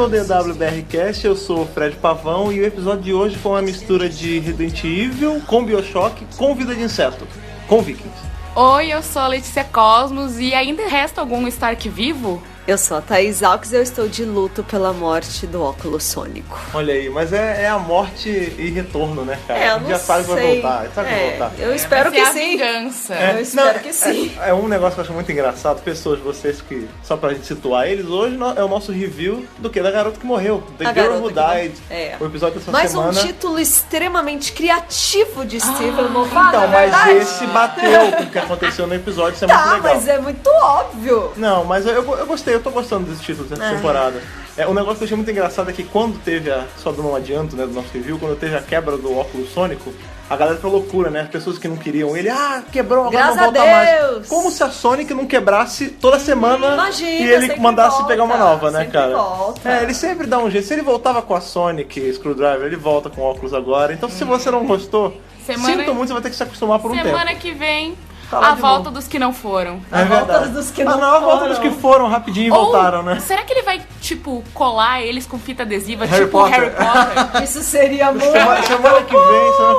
ao DWBRcast, eu sou o Fred Pavão e o episódio de hoje foi uma mistura de Resident Evil com Bioshock com Vida de Inseto, com Vikings. Oi, eu sou a Letícia Cosmos e ainda resta algum Stark vivo? Eu sou a Thaís Alves e eu estou de luto pela morte do óculos sônico. Olha aí, mas é a morte e retorno, né, cara? Eu não já sabe que vai voltar, sabe que vai voltar. Eu espero que sim. Vingança. Eu espero que sim. É um negócio que eu acho muito engraçado, pessoas, vocês que, só pra gente situar eles, hoje é o nosso review do que? Da garota que morreu, The Girl Who Died, o episódio dessa mais semana. Mais um título extremamente criativo de Steven Moffat, então, mas esse bateu com o que aconteceu no episódio, isso é muito legal. Mas é muito óbvio. Não, mas eu gostei, eu tô gostando desse título dessa temporada. Um negócio que eu achei muito engraçado é que quando teve só dando um adianto, né, do nosso review, quando teve a quebra do óculos sônico, a galera foi loucura, né? As pessoas que não queriam ele, quebrou, agora Graças não volta mais. Como se a Sonic não quebrasse toda semana e ele mandasse pegar uma nova, né, cara? Volta. Ele sempre dá um jeito. Se ele voltava com a Sonic Screwdriver, ele volta com o óculos agora. Então se você não gostou, sinto muito, você vai ter que se acostumar por um tempo. Semana que vem... A volta dos que não foram. A volta dos que não foram. A volta dos que foram rapidinho e voltaram, né? Será que ele vai, tipo, colar eles com fita adesiva, Harry tipo Potter. Harry Potter? Isso seria muito Semana que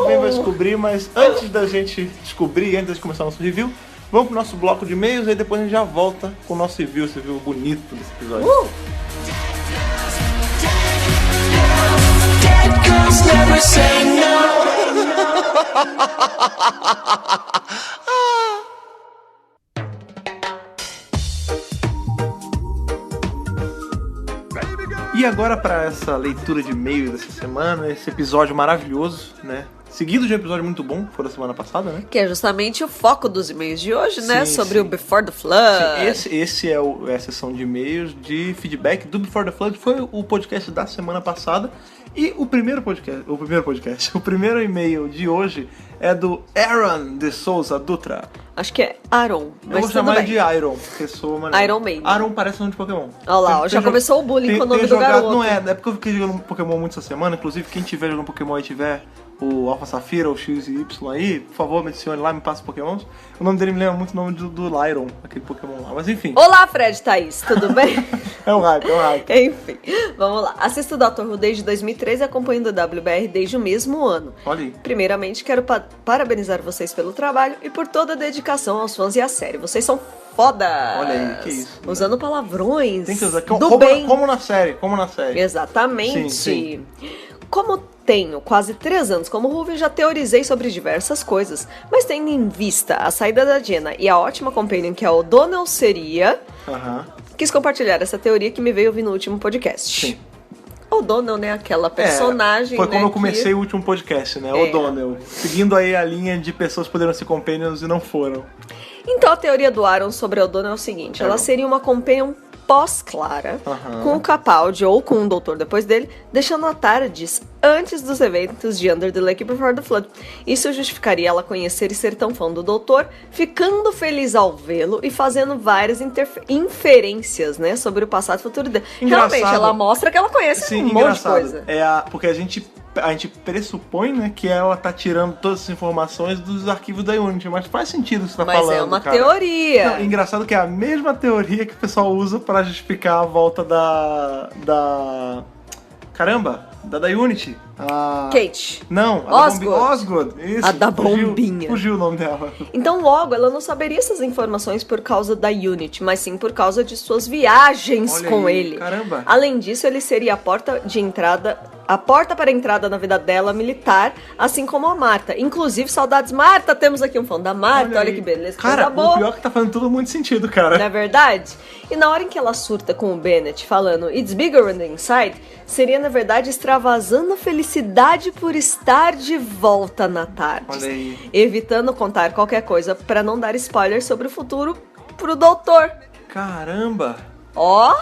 vem vai descobrir, mas antes da gente descobrir, antes de começar o nosso review, vamos pro nosso bloco de e-mails e depois a gente já volta com o nosso review, esse review bonito desse episódio. Dead girls never say no. E agora para essa leitura de e-mail dessa semana, esse episódio maravilhoso, né? Seguido de um episódio muito bom, que foi da semana passada, né? Que é justamente o foco dos e-mails de hoje, né? Sim, sobre o Before the Flood. Sim, esse é a sessão de e-mails de feedback do Before the Flood. Foi o podcast da semana passada. E o primeiro e-mail de hoje é do Aaron de Souza Dutra. Acho que é Aaron, mas eu vou chamar de Iron, porque sou maneiro. Iron Maiden. Aaron parece nome de Pokémon. Olha lá, já começou o bullying com o nome do garoto. Não é porque eu fiquei jogando Pokémon muito essa semana. Inclusive, quem tiver jogando Pokémon e tiver o Alpha Safira ou X e Y aí, por favor, me adicione lá, me passa os Pokémons. O nome dele me lembra muito o nome do Lyron, aquele Pokémon lá. Mas enfim. Olá, Fred, Thaís, tudo bem? É um hype. Enfim, vamos lá. Assisto o Dr. Who desde 2013 e acompanho o WBR desde o mesmo ano. Olha aí. Primeiramente, quero parabenizar vocês pelo trabalho e por toda a dedicação aos fãs e à série. Vocês são fodas! Olha aí, que isso. Usando palavrões. Tem que usar. Bem. Como na série. Exatamente. Sim. Como tenho quase 3 anos como Ruven, já teorizei sobre diversas coisas, mas tendo em vista a saída da Jenna e a ótima companion que a O'Donnell seria, quis compartilhar essa teoria que me veio ouvir no último podcast. Sim. O'Donnell, né? Aquela personagem. Foi como né, eu comecei o último podcast, né? O'Donnell. Seguindo aí a linha de pessoas que poderiam ser companions e não foram. Então a teoria do Aaron sobre a O'Donnell é o seguinte: ela seria uma companion pós-Clara, com o Capaldi ou com um doutor depois dele, deixando a TARDIS antes dos eventos de Under the Lake Before the Flood. Isso justificaria ela conhecer e ser tão fã do doutor, ficando feliz ao vê-lo e fazendo várias inferências, né, sobre o passado e futuro dele. Realmente, ela mostra que ela conhece um monte de coisa. Porque a gente pressupõe, né, que ela tá tirando todas essas informações dos arquivos da Unity, mas faz sentido o que você tá falando, Mas é uma cara. teoria. Não, engraçado que é a mesma teoria que o pessoal usa pra justificar a volta da Unity. Kate. Não, Osgood. Isso, a da bombinha. Fugiu o nome dela. Então logo, ela não saberia essas informações por causa da Unity, mas sim por causa de suas viagens com ele. Caramba. Além disso, ele seria a porta para a entrada na vida dela militar, assim como a Marta. Inclusive, saudades, Marta! Temos aqui um fã da Marta, olha que beleza. Cara, o pior é que tá fazendo tudo muito sentido, cara. Não é verdade? E na hora em que ela surta com o Bennett falando It's bigger on the inside, seria na verdade extravasando a felicidade por estar de volta na tarde. Olha aí. Evitando contar qualquer coisa para não dar spoilers sobre o futuro pro doutor. Caramba! Ó!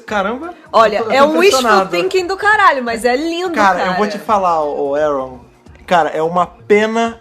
Caramba! Olha, eu tô é um wishful impressionado. thinking do caralho, mas é lindo, cara. Eu vou te falar, o Aaron. Cara, é uma pena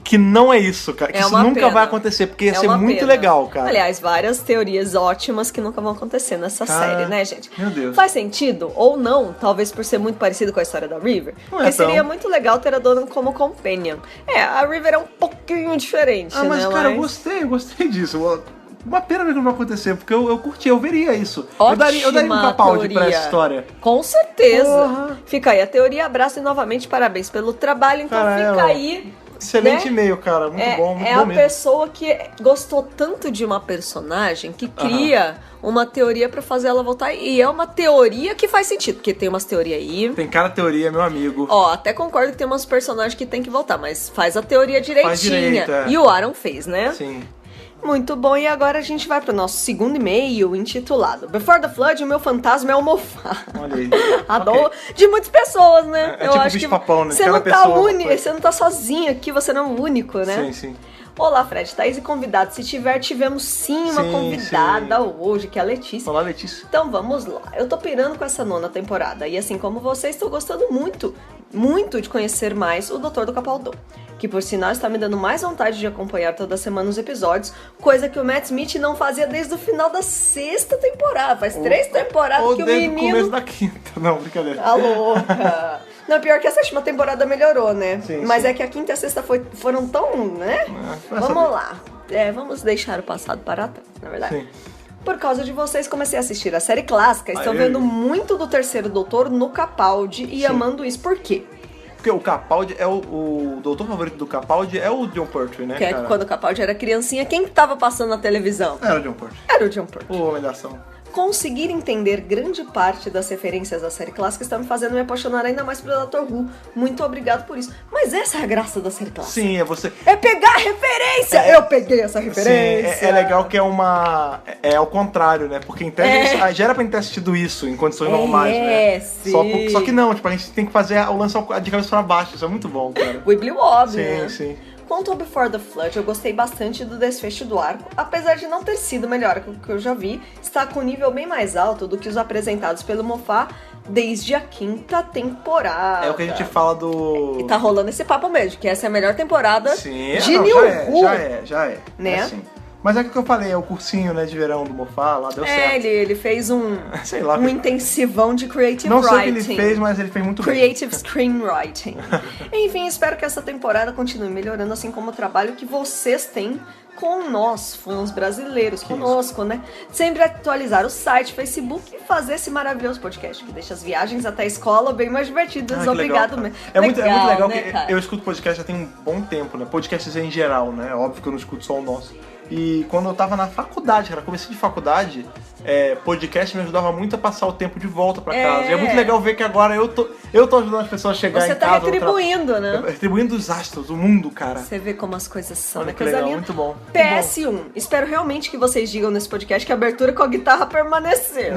que não é isso, cara. Que isso nunca vai acontecer, porque ia ser muito legal, cara. Aliás, várias teorias ótimas que nunca vão acontecer nessa série, né, gente? Meu Deus. Faz sentido ou não, talvez por ser muito parecido com a história da River. Porque seria muito legal ter a Donna como companion. A River é um pouquinho diferente, mas né? Cara, eu gostei disso. Uma pena ver que não vai acontecer, porque eu curti, eu veria isso. Ótima eu daria um Capaldi teoria. pra essa história. Com certeza. Porra. Fica aí a teoria, abraço e novamente parabéns pelo trabalho. Então fica aí. Excelente né? e-mail, cara. Muito bom, muito é bom a mesmo. pessoa que gostou tanto de uma personagem que cria uma teoria pra fazer ela voltar. E é uma teoria que faz sentido, porque tem umas teorias aí. Tem cara teoria, meu amigo. Ó, até concordo que tem umas personagens que tem que voltar, mas faz a teoria direitinha. Faz direito, é. E o Aaron fez, né? Sim. Muito bom, e agora a gente vai pro nosso segundo e-mail intitulado Before the Flood, o meu fantasma é o Mofá. Olha aí. Adoro. De muitas pessoas, né? É tipo bicho-papão, né? Você Cada não tá pessoa uma único, coisa. você não tá sozinho aqui, você não é o único, né? Sim, sim. Olá, Fred, Thaís e convidado. Se tiver, tivemos sim uma Sim, convidada hoje, que é a Letícia. Olá, Letícia. Então vamos lá. Eu tô pirando com essa 9ª temporada e assim como vocês, estou gostando muito de conhecer mais o Dr. do Capaldo, que por sinal está me dando mais vontade de acompanhar toda semana os episódios, coisa que o Matt Smith não fazia desde o final da 6ª temporada. Faz 3 temporadas Ou que o desde o menino... começo da 5ª. Não, brincadeira. Tá louca. Não, pior que a 7ª temporada melhorou, né? Sim, Mas sim. é que a 5ª e a 6ª foram tão, né? vai Vamos saber. lá. Vamos deixar o passado para trás, na verdade. Sim. Por causa de vocês, comecei a assistir a série clássica. Estou Aê. vendo muito do Terceiro Doutor no Capaldi e Sim. amando isso. Por quê? Porque o Capaldi é o doutor favorito do Capaldi é o John Pertwee, né, Que é cara? que quando o Capaldi era criancinha, quem que tava passando na televisão? Era o John Pertwee. Era o John Pertwee. O Homem da Ação. Conseguir entender grande parte das referências da série clássica está me fazendo me apaixonar ainda mais pelo Dr. Who. Muito obrigado por isso. Mas essa é a graça da série clássica. Sim, é você... É pegar a referência! Eu peguei essa referência! Sim, é legal que é uma... É ao contrário, né? Porque em tese, já era pra gente ter assistido isso em condições normais, né? Sim. Só que não, tipo, a gente tem que fazer o lance de cabeça pra baixo. Isso é muito bom, cara. Wibbly Wobbly, Sim, né? sim. Quanto ao Before the Flood, eu gostei bastante do desfecho do arco, apesar de não ter sido melhor que o que eu já vi, está com um nível bem mais alto do que os apresentados pelo Moffat desde a 5ª temporada. É o que a gente fala do... E tá rolando esse papo mesmo, que essa é a melhor temporada Sim, de não, New Who. já é. Né? É assim. Mas é o que eu falei, é o cursinho, né, de verão do Moffat, lá deu certo. Ele fez Sei lá. um intensivão de creative Não sei o que writing. ele fez, mas ele fez muito bem. Creative Screenwriting. Enfim, espero que essa temporada continue melhorando, assim como o trabalho que vocês têm com nós, fãs brasileiros, conosco, né? Sempre atualizar o site, Facebook e fazer esse maravilhoso podcast que deixa as viagens até a escola bem mais divertidas. Que Obrigado legal, mesmo. É muito legal né, que cara? eu escuto podcast já tem um bom tempo, né? Podcasts em geral, né? Óbvio que eu não escuto só o nosso. E quando eu tava na faculdade, cara, comecei de faculdade, podcast me ajudava muito a passar o tempo de volta pra casa. E é muito legal ver que agora eu tô ajudando as pessoas a chegar Você em tá casa. retribuindo, né? Retribuindo os astros, o mundo, cara. Você vê como as coisas são, Olha né? que Coisa legal, linda. muito bom. PS1, espero realmente que vocês digam nesse podcast que a abertura com a guitarra permaneceu.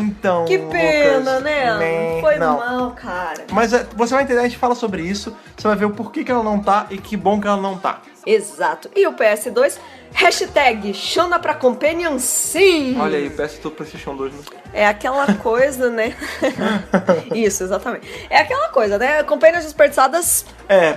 Então, Que pena, Lucas, né? Foi não. mal, cara. Mas você vai entender, a gente fala sobre isso, você vai ver o porquê que ela não tá e que bom que ela não tá. Exato. E o PS2, hashtag Shona pra Companion sim! Olha aí, peço tudo pra PlayStation 2, né? É aquela coisa, né? Isso, exatamente. É aquela coisa, né? Companions desperdiçadas.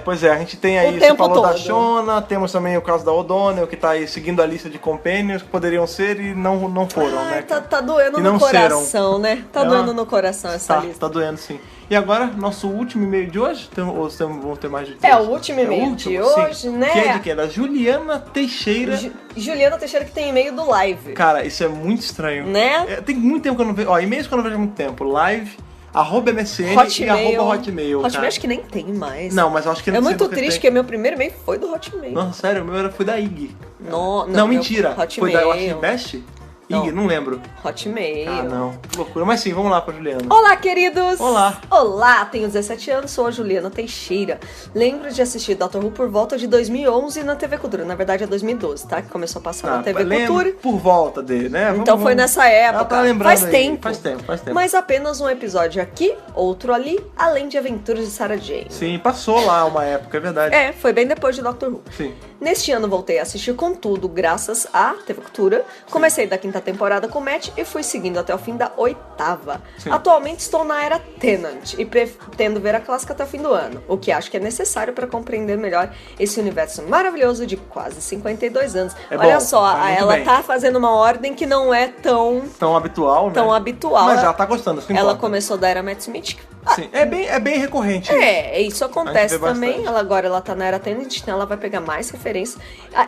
Pois é, a gente tem aí, O você tempo falou da todo. Shona, temos também o caso da O'Donnell, que tá aí seguindo a lista de companions que poderiam ser e não foram, Ai, né? tá doendo E no não coração, né? Tá É uma- doendo no coração essa lista. Tá doendo sim. E agora, nosso último e-mail de hoje? Vamos ter mais de É o último e-mail de hoje, né? Que é de quê? Da Juliana Teixeira. Juliana Teixeira, que tem e-mail do Live. Cara, isso é muito estranho. Né? Tem muito tempo que eu não vejo. Ó, e-mails que eu não vejo há muito tempo. Live, @MSN Hotmail. e @Hotmail. Hotmail cara. acho que nem tem mais. Não, mas eu acho que É muito sempre triste, tem. porque meu primeiro e-mail foi do Hotmail. Nossa, sério, o meu foi da IG. Não, Não, meu mentira. Foi Hotmail. da Watch Best? Não. IG, não lembro. Hotmail. Ah, não. Que loucura. Mas sim, vamos lá pra Juliana. Olá, queridos! Olá. Olá, tenho 17 anos, sou a Juliana Teixeira. Lembro de assistir Dr. Who por volta de 2011 na TV Cultura. Na verdade é 2012, tá? Que começou a passar na TV lembro Cultura. por volta dele, né? Então foi nessa época. Ela tá lembrando faz aí. tempo. Faz tempo. Mas apenas um episódio aqui, outro ali, além de Aventuras de Sarah Jane. Sim, passou lá uma época, é verdade. Foi bem depois de Dr. Who. Sim. Neste ano voltei a assistir com tudo, graças à TV Cultura. Comecei da 5ª temporada com Matt e fui seguindo até o fim da 8ª. Sim. Atualmente estou na era Tennant e pretendo ver a clássica até o fim do ano, o que acho que é necessário para compreender melhor esse universo maravilhoso de quase 52 anos. É Olha bom, só, tá muito ela bem. tá fazendo uma ordem que não é tão Tão habitual, né? habitual. Mas ela tá gostando, isso que Ela importa. começou da era Matt Smith, Sim, é bem recorrente. Isso acontece também. Ela tá na era Tennant, então ela vai pegar mais referências.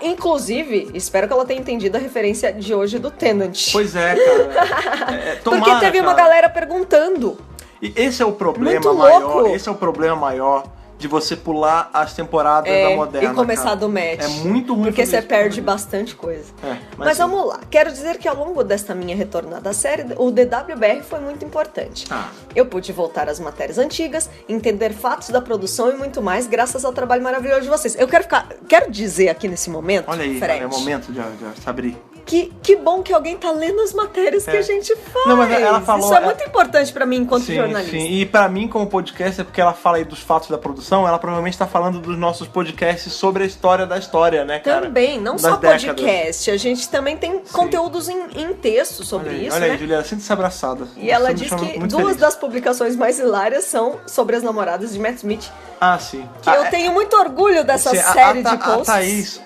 Inclusive, espero que ela tenha entendido a referência de hoje do Tennant. Pois é, cara. Tomara, porque teve uma galera perguntando. E esse é o problema Muito maior. louco. Esse é o problema maior de você pular as temporadas da moderna. E começar cara. do match. É muito ruim. Porque fazer você isso, perde bastante coisa. Mas vamos lá. Quero dizer que ao longo desta minha retornada à série, o DWBR foi muito importante. Eu pude voltar às matérias antigas, entender fatos da produção e muito mais, graças ao trabalho maravilhoso de vocês. Eu quero dizer aqui nesse momento, olha aí, Fred, é o momento de abrir. Que bom que alguém tá lendo as matérias que a gente faz. Não, mas ela falou, isso é muito importante pra mim enquanto jornalista. Sim, e pra mim como podcast é porque ela fala aí dos fatos da produção, ela provavelmente tá falando dos nossos podcasts sobre a história da história, né, cara? Também, não das só décadas. podcast, a gente também tem conteúdos em texto sobre isso, olha né? aí, Juliana, sinta-se abraçada. E ela Você diz me chama que muito duas feliz. das publicações mais hilárias são sobre as namoradas de Matt Smith. Sim. Que eu tenho muito orgulho dessa Sim, série de posts. A Thaís,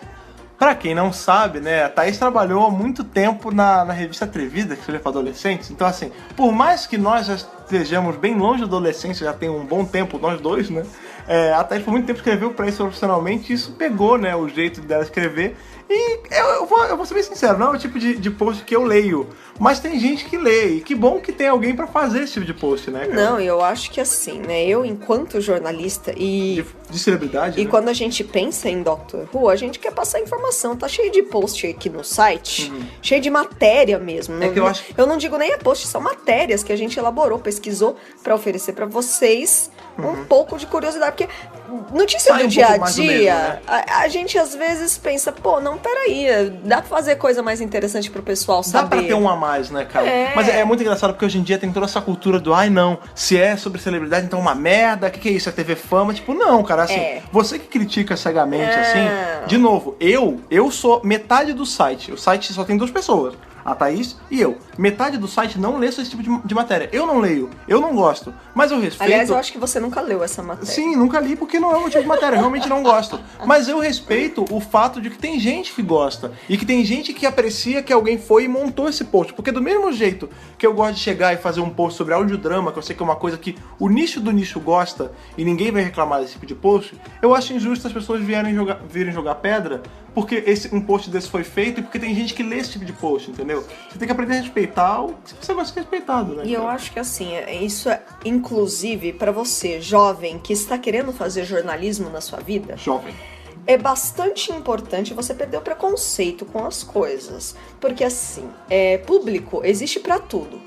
pra quem não sabe, né, a Thaís trabalhou há muito tempo na revista Atrevida, que escrevia pra adolescentes. Então, assim, por mais que nós já estejamos bem longe da adolescência, já tem um bom tempo, nós dois, né? A Thaís por muito tempo escreveu pra isso profissionalmente e isso pegou, né, o jeito dela escrever. E eu vou ser bem sincero, não é o tipo de post que eu leio. Mas tem gente que lê, e que bom que tem alguém pra fazer esse tipo de post, né, cara? Não, eu acho que assim, né? Eu, enquanto jornalista e... De celebridade, E né? quando a gente pensa em Doctor Who, a gente quer passar informação. Tá cheio de post aqui no site, cheio de matéria mesmo. É que eu acho... Eu não digo nem post, são matérias que a gente elaborou, pesquisou pra oferecer pra vocês um pouco de curiosidade. Porque notícia Sai do um dia a pouco mais do mesmo, dia, né? a gente às vezes pensa, pô, não, peraí, dá pra fazer coisa mais interessante pro pessoal Dá saber. pra ter um a mais, né, cara? Mas é muito engraçado porque hoje em dia tem toda essa cultura do não, se é sobre celebridade, então é uma merda, o que é isso? É TV Fama? Tipo, não, cara, assim, você que critica cegamente, assim, de novo, eu sou metade do site. O site só tem 2 pessoas. A Thaís e eu. Metade do site não lê esse tipo de matéria. Eu não leio, eu não gosto. Mas eu respeito... Aliás, eu acho que você nunca leu essa matéria. Sim, nunca li porque não é o meu tipo de matéria. Eu realmente não gosto. Mas eu respeito o fato de que tem gente que gosta. E que tem gente que aprecia que alguém foi e montou esse post. Porque do mesmo jeito que eu gosto de chegar e fazer um post sobre audiodrama, que eu sei que é uma coisa que o nicho do nicho gosta e ninguém vai reclamar desse tipo de post, eu acho injusto as pessoas virem jogar pedra porque um post desse foi feito e porque tem gente que lê esse tipo de post, entendeu? Você tem que aprender a respeitar o que você gosta de ser respeitado, né? E eu acho que assim, isso é inclusive pra você, jovem, que está querendo fazer jornalismo na sua vida. Jovem. É bastante importante você perder o preconceito com as coisas. Porque assim, público existe pra tudo.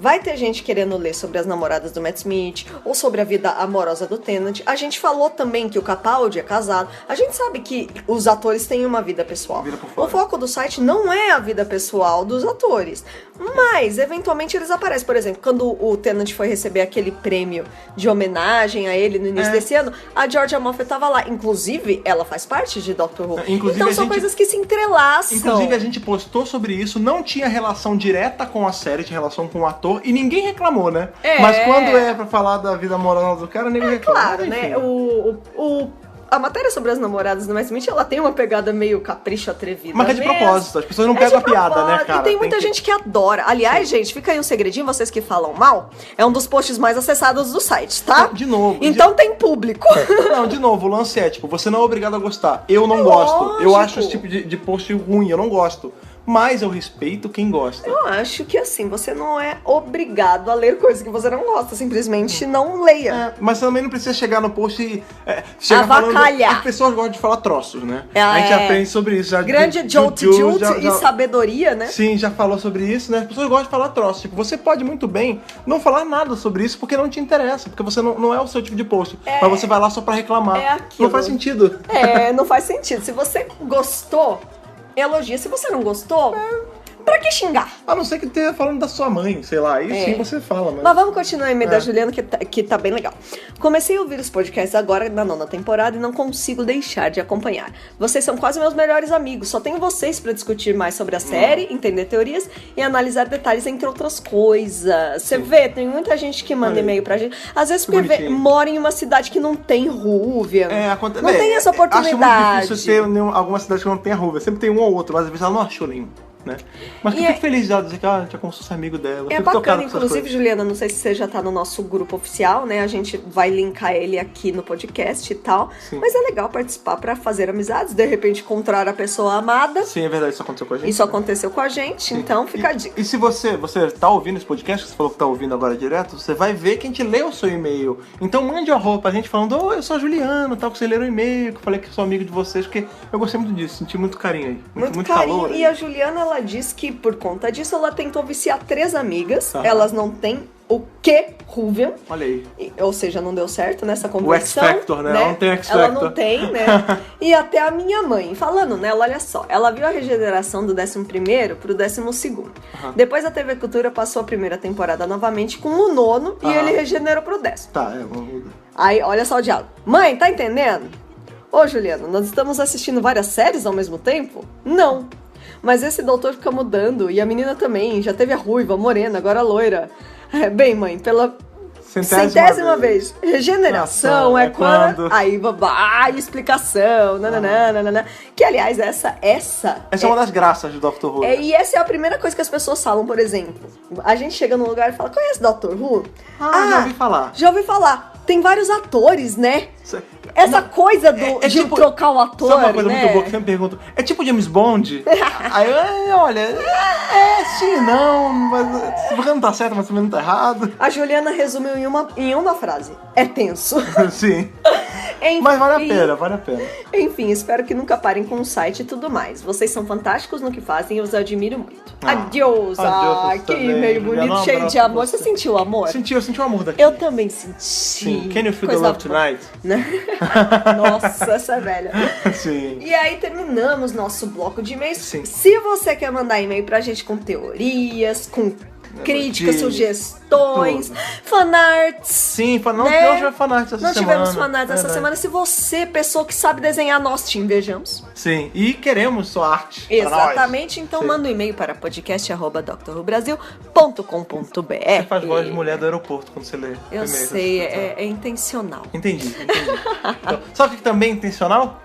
Vai ter gente querendo ler sobre as namoradas do Matt Smith ou sobre a vida amorosa do Tennant. A gente falou também que o Capaldi é casado. A gente sabe que os atores têm uma vida pessoal. O foco do site não é a vida pessoal dos atores. Mas, eventualmente, eles aparecem. Por exemplo, quando o Tennant foi receber aquele prêmio de homenagem a ele no início desse ano, a Georgia Moffat estava lá. Inclusive, ela faz parte de Doctor Who. Então são coisas que se entrelaçam. Inclusive, a gente postou sobre isso. Não tinha relação direta com a série, tinha relação com o ator. E ninguém reclamou, né? Mas quando é pra falar da vida amorosa do cara, ninguém reclama. Claro, né? A matéria sobre as namoradas do Matt Smith, ela tem uma pegada meio capricho atrevido. Mas é de propósito, as pessoas não pegam a piada, né, cara? E tem muita gente que adora. Aliás, gente, fica aí um segredinho, vocês que falam mal, é um dos posts mais acessados do site, tá? De novo. Então tem público. Não, de novo, o lance é, tipo, você não é obrigado a gostar. Eu não gosto. Eu acho esse tipo de post ruim, eu não gosto. Mas eu respeito quem gosta. Eu acho que assim, você não é obrigado a ler coisas que você não gosta, simplesmente não leia. Mas você também não precisa chegar no post e avacalhar. As pessoas gostam de falar troços, né? A gente aprende sobre isso. Grande jolt e sabedoria, né? Sim, já falou sobre isso, né? As pessoas gostam de falar troços. Tipo, você pode muito bem não falar nada sobre isso porque não te interessa, porque você não é o seu tipo de post. Mas você vai lá só pra reclamar. Não faz sentido. Não faz sentido. Se você gostou, elogia. Se você não gostou, pra que xingar? A não ser que esteja falando da sua mãe, sei lá. Aí sim você fala, Mas vamos continuar em meio da Juliana, que tá bem legal. Comecei a ouvir os podcasts agora na 9ª temporada e não consigo deixar de acompanhar. Vocês são quase meus melhores amigos. Só tenho vocês pra discutir mais sobre a série, entender teorias e analisar detalhes, entre outras coisas. Você vê, tem muita gente que manda e-mail pra gente. Às vezes porque mora em uma cidade que não tem Rúvia. Não tem essa oportunidade. Acho muito difícil ter alguma cidade que não tenha Rúvia. Sempre tem um ou outro, mas às vezes ela não achou nenhum. né? Mas eu fico feliz dela dizer que já como se fosse amigo dela. É bacana, inclusive, Juliana, não sei se você já tá no nosso grupo oficial, né? A gente vai linkar ele aqui no podcast e tal. Sim. Mas é legal participar pra fazer amizades, de repente encontrar a pessoa amada. Sim, é verdade, isso aconteceu com a gente. Isso aconteceu com a gente, então fica a dica. E se você tá ouvindo esse podcast, que você falou que tá ouvindo agora direto, você vai ver que a gente lê o seu e-mail. Então mande uma roupa, a gente falando, eu sou a Juliana, tal, que você leram o e-mail, que eu falei que sou amigo de vocês, porque eu gostei muito disso, senti muito carinho aí. Muito carinho. calor. E a Juliana, ela diz que por conta disso, ela tentou viciar 3 amigas. Elas não têm o que Ruvian. Olha aí. Ou seja, não deu certo nessa O conversão. X-Factor, né? Ela não tem X-Factor. Ela não tem, né? E até a minha mãe, falando nela, olha só, ela viu a regeneração do 11º pro 12º. Depois a TV Cultura passou a primeira temporada novamente com o 9º e ele regenerou pro 10º. Tá, vamos mudar. Aí, olha só o diálogo. Mãe, tá entendendo? Ô, Juliana, nós estamos assistindo várias séries ao mesmo tempo? Não. Mas esse doutor fica mudando, e a menina também, já teve a ruiva, a morena, agora a loira. Bem, mãe, pela centésima vez. Regeneração é quando... Aí, explicação, nananana. Que, aliás, essa é uma das graças do Dr. Who. E essa é a primeira coisa que as pessoas falam, por exemplo. A gente chega num lugar e fala, conhece Dr. Who? Já ouvi falar. Já ouvi falar. Tem vários atores, né? Essa coisa de tipo, trocar o ator, sabe uma coisa né? muito boa que sempre perguntam? É tipo James Bond? Aí, olha, sim, não, mas você não tá certo, mas também não tá errado. A Juliana resumiu em uma frase. É tenso. Sim. Enfim, mas vale a pena. Enfim, espero que nunca parem com o site e tudo mais. Vocês são fantásticos no que fazem e eu os admiro muito. Adeus! Que e-mail bonito, cheio de amor. Você sentiu o amor? Eu senti o amor daqui. Eu também senti. Sim. Can you feel the love tonight? Nossa, essa é velha. Sim. E aí terminamos nosso bloco de e-mails. Sim. Se você quer mandar e-mail pra gente com teorias, com críticas, sugestões, fanarts. Sim, não tivemos fanarts essa semana. Não tivemos fanarts essa semana. Se você, pessoa que sabe desenhar, nós te invejamos. Sim, e queremos sua arte. Exatamente, então manda um e-mail para podcast@drrubrasil.com.br. Você faz voz de mulher do aeroporto quando você lê. Eu sei, é intencional. Entendi. Então, sabe o que também é intencional?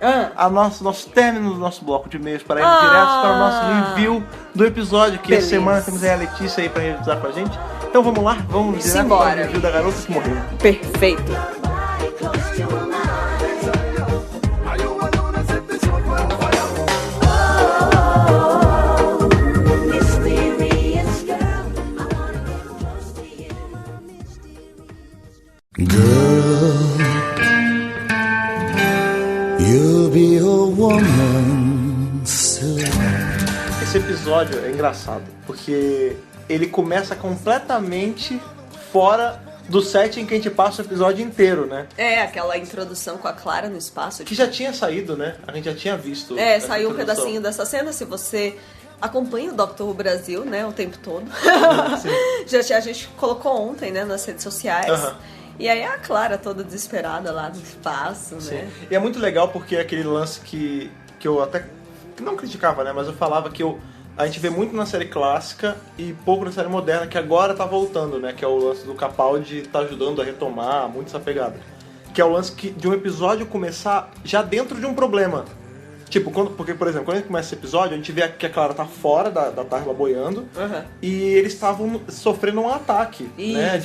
Nosso término do nosso bloco de e-mails para ir direto para o nosso review do episódio, que essa semana temos aí a Letícia aí para revisar com a gente. Então vamos lá, vamos direto para o review da garota que morreu. Perfeito. Girl, you'll be a woman soon. Esse episódio é engraçado, porque ele começa completamente fora do set em que a gente passa o episódio inteiro, né? Aquela introdução com a Clara no espaço. Que já tinha saído, né? A gente já tinha visto. Saiu um pedacinho dessa cena, se você acompanha o Dr. Who Brasil, né, o tempo todo. A gente colocou ontem, né, nas redes sociais. E aí a Clara toda desesperada lá no espaço, né? E é muito legal porque é aquele lance que eu até não criticava, né? Mas eu falava que a gente vê muito na série clássica e pouco na série moderna, que agora tá voltando, né? Que é o lance do Capaldi tá ajudando a retomar muito essa pegada. Que é o lance de um episódio começar já dentro de um problema. Tipo, porque, por exemplo, quando a gente começa esse episódio, a gente vê que a Clara tá fora da Tarla boiando e eles estavam sofrendo um ataque, né?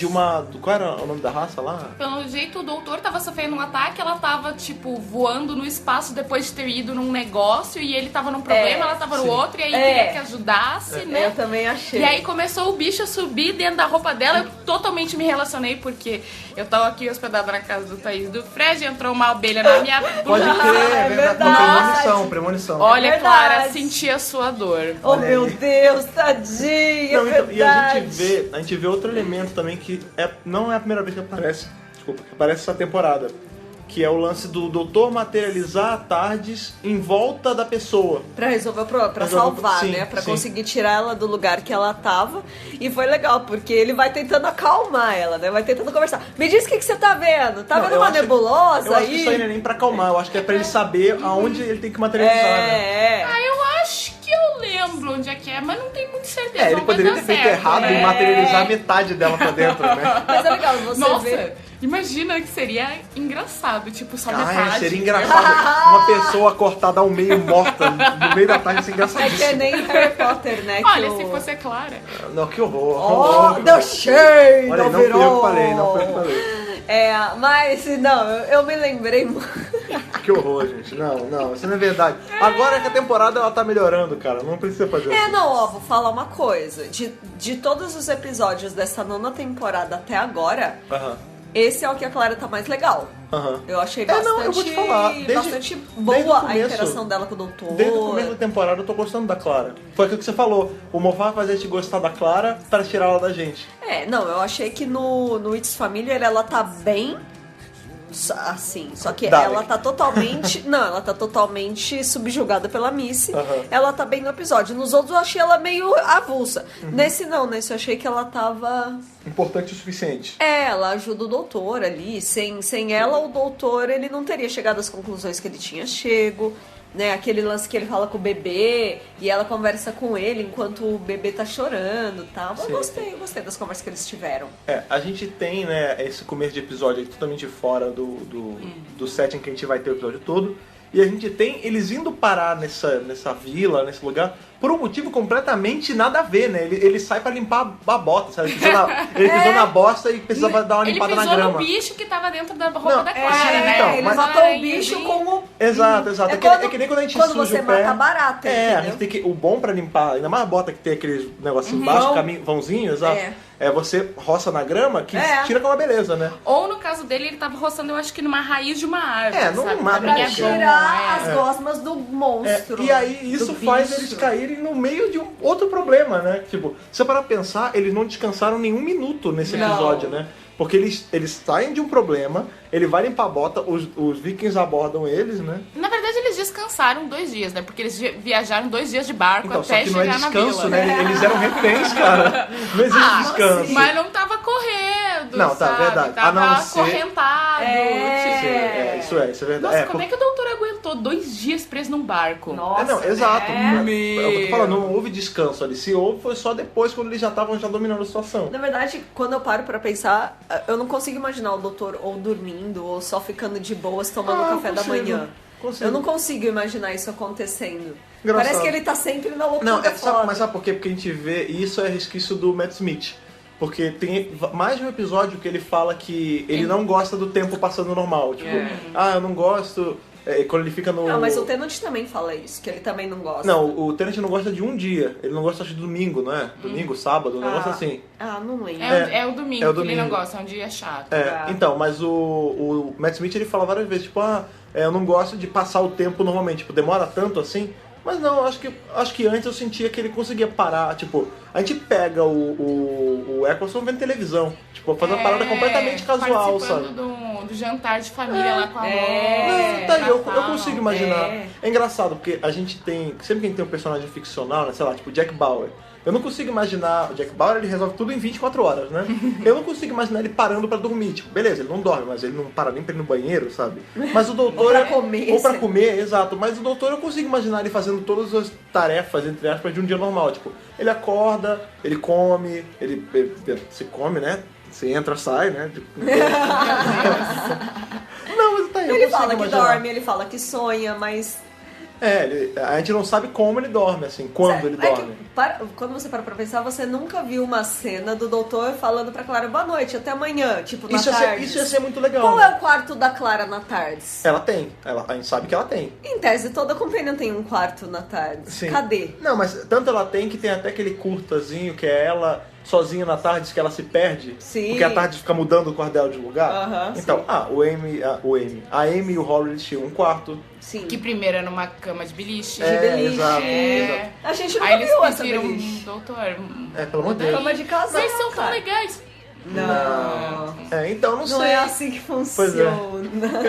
Qual era o nome da raça lá? Pelo jeito, o doutor tava sofrendo um ataque, ela tava, tipo, voando no espaço depois de ter ido num negócio e ele tava num problema, ela tava no outro, e aí queria que ajudasse, né? Eu também achei. E aí começou o bicho a subir dentro da roupa dela, eu totalmente me relacionei, porque eu tava aqui hospedada na casa do Thaís do Fred, entrou uma abelha na minha blusa. Pode crer, é verdade. Premonição. Olha, Clara, senti a sua dor. Oh, meu Deus, tadinha, então, e a gente vê outro elemento também que não é a primeira vez que aparece, que aparece essa temporada, que é o lance do doutor materializar a Tardes em volta da pessoa. Pra resolver o problema, pra salvar, né? Pra conseguir tirar ela do lugar que ela tava. E foi legal, porque ele vai tentando acalmar ela, né? Vai tentando conversar. Me diz o que você tá vendo? Tá vendo uma nebulosa aí? Eu acho que isso aí não é nem pra acalmar, eu acho que é pra ele saber aonde ele tem que materializar, né? Eu acho que eu lembro onde é que é, mas não tenho muita certeza. Ele poderia ter feito errado e materializar metade dela pra dentro, né? Mas é legal, você vê Imagina que seria engraçado, tipo, só metade. Seria engraçado uma pessoa cortada ao meio morta no meio da tarde, isso é engraçadíssimo. É que nem Harry Potter, né? Olha, se fosse Clara. Não, que horror. Oh, deu cheio! Olha, não fui eu que falei, não foi eu que falei. Mas não, eu me lembrei. Que horror, gente. Não, isso não é verdade. Agora que a temporada ela tá melhorando, cara, não precisa fazer assim. Vou falar uma coisa. De todos os episódios dessa 9ª temporada até agora, esse é o que a Clara tá mais legal. Eu achei bastante, eu vou te falar, bastante boa a interação dela com o doutor. Desde o começo da temporada eu tô gostando da Clara. Foi aquilo que você falou. O Moffat faz a gente gostar da Clara pra tirar ela da gente. Eu achei que no It's Familiar ela tá bem... Assim, só que Dalek. ela tá totalmente... Não, ela tá totalmente subjugada pela Missy. Ela tá bem no episódio. Nos outros eu achei ela meio avulsa. Nesse eu achei que ela tava... Importante o suficiente. Ela ajuda o doutor ali. Sem ela, o doutor ele não teria chegado às conclusões que ele tinha chego. Né, aquele lance que ele fala com o bebê e ela conversa com ele enquanto o bebê tá chorando e tal. Eu gostei das conversas que eles tiveram. A gente tem, né, esse começo de episódio totalmente fora do setting que a gente vai ter o episódio todo. E a gente tem eles indo parar nessa vila, nesse lugar, por um motivo completamente nada a ver, né? Ele sai pra limpar a bota, sabe? Ele pisou na bosta e precisava dar uma limpada na grama. Ele pisou no bicho que tava dentro da roupa da Clara, né? Então, ele matou o bicho com o... Exato. É que nem quando a gente suja o pé. Quando você mata barata, a gente tem que... O bom pra limpar, ainda mais a bota que tem aqueles negocinhos embaixo, vãozinho, exato. Você roça na grama que tira com uma beleza, né? Ou no caso dele, ele tava roçando, eu acho que numa raiz de uma árvore, não sabe? mata pra tirar as gosmas do monstro. E aí isso faz eles caírem no meio de um outro problema, né? Tipo, se você parar pra pensar, eles não descansaram nenhum minuto nesse episódio, né? Porque eles saem de um problema, ele vai limpar a bota, os vikings abordam eles, né? Na verdade, eles descansaram 2 dias, né? Porque eles viajaram 2 dias de barco até chegar na vila. Só que não é descanso, né? Eles eram reféns, cara. Não existe descanso. Mas não tava correndo, não, sabe? Tá, verdade. Tava a não ser... acorrentado. Isso é verdade. Nossa, como é que o doutor aguentou 2 dias preso num barco? Nossa, exato. Eu tô falando, não houve descanso ali. Se houve, foi só depois, quando eles já estavam dominando a situação. Na verdade, quando eu paro pra pensar, eu não consigo imaginar o doutor ou dormindo, ou só ficando de boas tomando café da manhã. Eu não consigo imaginar isso acontecendo. Engraçado. Parece que ele tá sempre na loucura. Mas sabe por quê? Porque a gente vê, e isso é resquício do Matt Smith. Porque tem mais de um episódio que ele fala que ele não gosta do tempo passando normal. Tipo, eu não gosto... quando ele fica no... mas o Tennant também fala isso, que ele também não gosta. Não, o Tennant não gosta de um dia. Ele não gosta de domingo, não é? Domingo, sábado, um negócio assim. Não lembro. É o domingo que ele não gosta, é um dia chato. Então, mas o Matt Smith ele fala várias vezes, tipo, eu não gosto de passar o tempo normalmente, tipo, demora tanto assim. Mas não, acho que antes eu sentia que ele conseguia parar, tipo, a gente pega o Eccleston vendo televisão, tipo, fazendo uma parada completamente casual, sabe? Do jantar de família lá com a avó. Eu consigo imaginar. É engraçado, porque a gente tem, sempre que a gente tem um personagem ficcional, né, sei lá, tipo Jack Bauer, eu não consigo imaginar, o Jack Bauer ele resolve tudo em 24 horas, né? Eu não consigo imaginar ele parando pra dormir, tipo, beleza, ele não dorme, mas ele não para nem pra ir no banheiro, sabe? Mas o doutor... Ou pra comer, exato. Mas o doutor eu consigo imaginar ele fazendo todas as tarefas, entre aspas, de um dia normal, tipo, ele acorda, ele come, ele se come, né? Você entra, sai, né? Não, mas tá aí, ele fala que dorme, ele fala que sonha, mas... a gente não sabe como ele dorme, assim, quando ele dorme. Quando você para pra pensar, você nunca viu uma cena do doutor falando pra Clara, boa noite, até amanhã, tipo, na tarde. Isso ia ser muito legal. Qual é o quarto da Clara na tarde? Ela tem, a gente sabe que ela tem. Em tese, toda companhia tem um quarto na tarde. Sim. Cadê? Não, mas tanto ela tem que tem até aquele curtazinho que é ela... sozinha na tarde, que ela se perde. Sim. Porque a tarde fica mudando o quarto dela de lugar. Então, sim. a Amy e o Howard tinham um quarto. Sim. Que primeiro era numa cama de beliche. Exato. A gente Aí nunca eles viu essa pediram beliche. doutor. Pelo amor de Deus. Cama de casal. Vocês são tão legais. Não. Então não sei. Não é assim que funciona.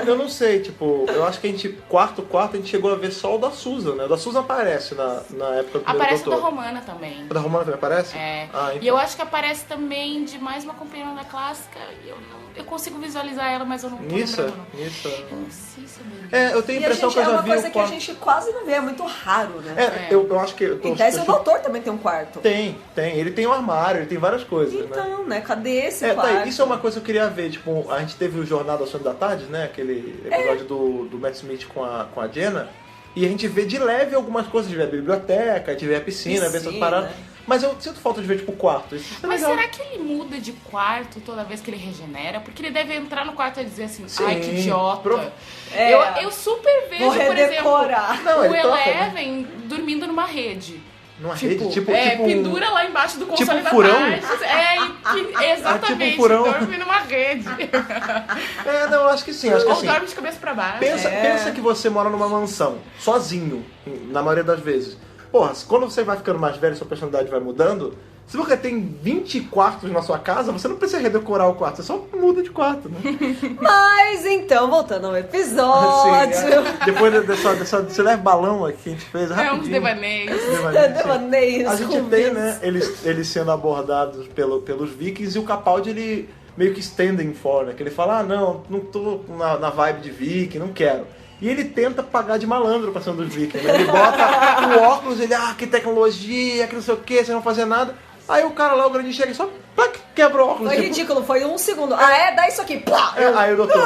Eu não sei, tipo, eu acho que a gente, quarto, a gente chegou a ver só o da Susan, né? O da Susan aparece na época do primeiro Aparece o doutor. da Romana também. O da Romana também aparece? Então. E eu acho que aparece também de mais uma companheira da clássica. E eu consigo visualizar ela, mas eu não tô lembrando. Eu não sei saber. Eu tenho a impressão que eu já vi o quarto. É uma coisa que a gente quase não vê, é muito raro, né? Eu acho que... Em tese, o doutor também tem um quarto. Tem. Ele tem um armário, ele tem várias coisas, então, né? Cadê? esse quarto. Tá, isso é uma coisa que eu queria ver. Tipo, a gente teve o Jornada ao Sonho da Tarde, né? Aquele episódio do Matt Smith com a Jenna. E a gente vê de leve algumas coisas. A gente vê a biblioteca, a gente vê a piscina, vê essas paradas. Mas eu sinto falta de ver, tipo, o quarto. Mas será que ele muda de quarto toda vez que ele regenera? Porque ele deve entrar no quarto e dizer assim, ai, que idiota. Eu super vejo, por exemplo, o Eleven dormindo numa rede. Numa rede? Tipo pendura lá embaixo do console tipo da furão? Exatamente, tipo furão. dorme numa rede. Não, acho que sim. Ou dorme de cabeça pra baixo. Pensa que você mora numa mansão, sozinho, na maioria das vezes. Porra, quando você vai ficando mais velho, sua personalidade vai mudando. Se você tem 20 quartos na sua casa, você não precisa redecorar o quarto, você só muda de quarto, né? Mas então, voltando ao episódio. Sim, depois desse leve balão aqui que a gente fez rapidinho. Uns devaneios. Devaneios. A gente tem, né, eles sendo abordados pelos vikings e o Capaldi, ele meio que standing for, né? Que ele fala, não tô na vibe de viking, não quero. E ele tenta pagar de malandro pra cima dos vikings, né? Ele bota o óculos, ele, que tecnologia, que não sei o que, vocês não fazer nada. Aí o cara lá, o grande chega e só quebra o óculos. Foi ridículo, foi 1 segundo. Dá isso aqui. Plá! Aí o doutor...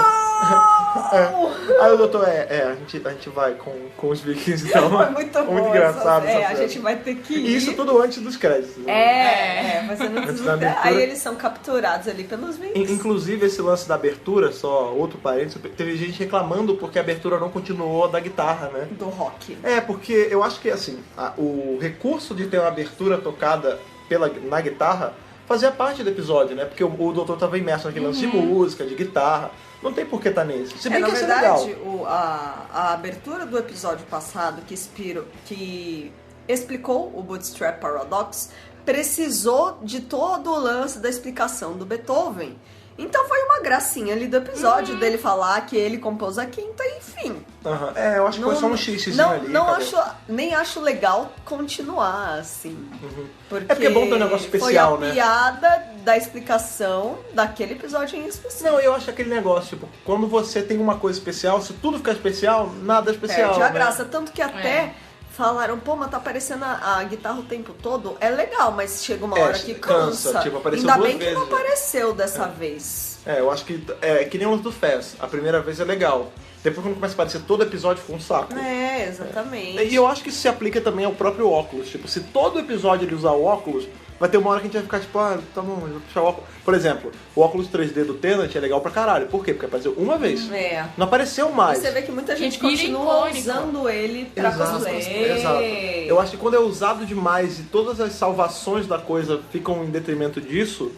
Aí o doutor, a gente vai com os vikings, então. Foi muito bom. Muito engraçado. A gente vai ter que ir. E isso tudo antes dos créditos. Fazendo tudo. Aí eles são capturados ali pelos vikings. Inclusive, esse lance da abertura, só outro parênteses, teve gente reclamando porque a abertura não continuou da guitarra, né? Do rock. Porque eu acho que, assim, o recurso de ter uma abertura tocada na guitarra fazia parte do episódio, né? Porque o doutor tava imerso naquele lance de música, de guitarra. Não tem por que tá nesse. Se bem que na verdade, legal. A abertura do episódio passado que explicou o Bootstrap Paradox precisou de todo o lance da explicação do Beethoven. Então foi uma gracinha ali do episódio dele falar que ele compôs a quinta e enfim. Eu acho que foi só um xizinho ali. Nem acho legal continuar assim. Porque é bom ter um negócio especial, foi a né? piada da explicação daquele episódio em específico. Não, eu acho aquele negócio, tipo, quando você tem uma coisa especial, se tudo ficar especial, nada é especial. Perde a graça, tanto que até falaram, mas tá aparecendo a guitarra o tempo todo. É legal, mas chega uma hora que cansa. Tipo, apareceu Ainda duas bem vezes, que não apareceu dessa vez. Eu acho que que nem o lance do Fez. A primeira vez é legal. Depois quando começa a aparecer todo episódio, fica um saco. Exatamente. E eu acho que isso se aplica também ao próprio óculos. Tipo, se todo episódio ele usar o óculos, vai ter uma hora que a gente vai ficar tipo, tá bom, eu vou puxar o óculos. Por exemplo, o óculos 3D do Tenet é legal pra caralho. Por quê? Porque apareceu uma vez. Não apareceu mais. Você vê que muita gente continua usando ele pra cosplay. Exato. Eu acho que quando é usado demais e todas as salvações da coisa ficam em detrimento disso,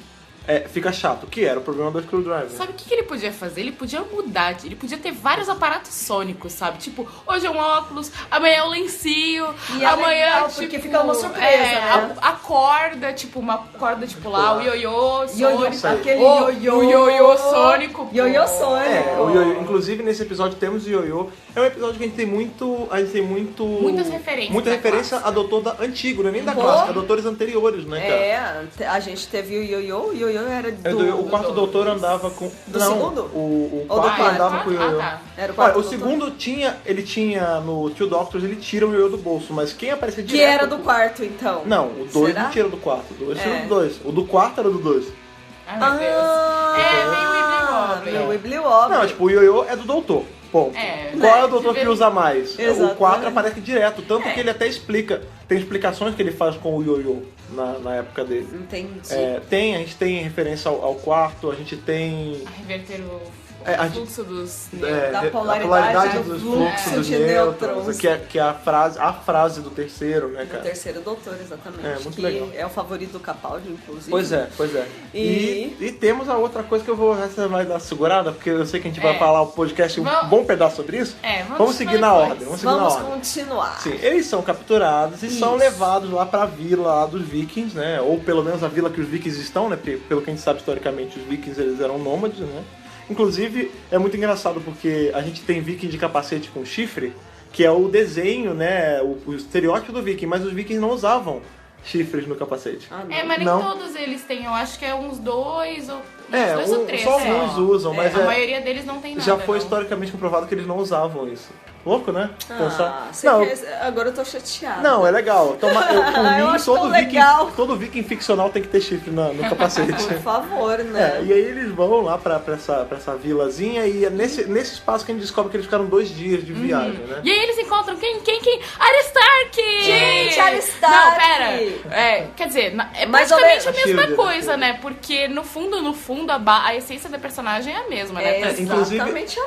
fica chato, que era o problema do Screwdriver. Sabe o que ele podia fazer? Ele podia mudar, ele podia ter vários aparatos sônicos, sabe? Tipo, hoje é um óculos, amanhã é um lencinho, amanhã, legal, porque fica uma surpresa, né? A corda, tipo, uma corda, tipo, lá, o ioiô sônico. Aquele o ioiô sônico. Ioiô sônico. Inclusive, nesse episódio temos o ioiô. É um episódio que a gente tem muitas referências. Muita referência a doutor antigo, não é nem da clássica, a doutores anteriores, né, cara? A gente teve o ioiô era do... O quarto doutor andava com... segundo? O quarto andava com o ioiô. Era o quarto o segundo ele tinha no Two Doctors, ele tira o ioiô do bolso, mas quem aparecia direto... Que era do quarto, então? Não, o 2 não tira do quarto, o 2 tira do 2. O do quarto era do 2. Ai, meu Deus. Meio Wibbly Wobbly. Não, tipo, o ioiô é do doutor. Ponto. Qual é o doutor que usa mais? Exatamente. O 4 aparece direto, tanto que ele até explica. Tem explicações que ele faz com o ioiô na época dele. Entendi. A gente tem referência ao quarto, a a gente tem... A reverter o fluxo dos da a polaridade dos fluxos dos nêutrons, que é a frase do terceiro, né, cara? Do terceiro doutor, exatamente. Muito que legal. É o favorito do Capaldi, inclusive. Pois é. E temos a outra coisa que eu vou mais dar segurada, porque eu sei que a gente vai falar o podcast um bom pedaço sobre isso. Vamos seguir na ordem. Vamos continuar. Sim, eles são capturados e são levados lá pra vila lá dos vikings, né? Ou pelo menos a vila que os vikings estão, né? Porque, pelo que a gente sabe historicamente, os vikings eles eram nômades, né? Inclusive, é muito engraçado porque a gente tem viking de capacete com chifre, que é o desenho, né? O estereótipo do viking, mas os vikings não usavam chifres no capacete. Mas nem todos eles têm, eu acho que é uns 2 ou... ou 3. Só alguns usam, mas a maioria deles não tem nada. Já foi historicamente comprovado que eles não usavam isso. Louco, né? Agora eu tô chateada. Não, é legal. Por mim, legal. todo viking ficcional tem que ter chifre no capacete. Por favor, né? E aí eles vão lá pra essa vilazinha e é nesse espaço que a gente descobre que eles ficaram 2 dias de viagem, né? E aí eles encontram quem? Arya Stark! Gente, Arya Stark! Não, pera. Quer dizer, é praticamente a mesma coisa, né? Porque no fundo, a essência da personagem é a mesma, né? Inclusive,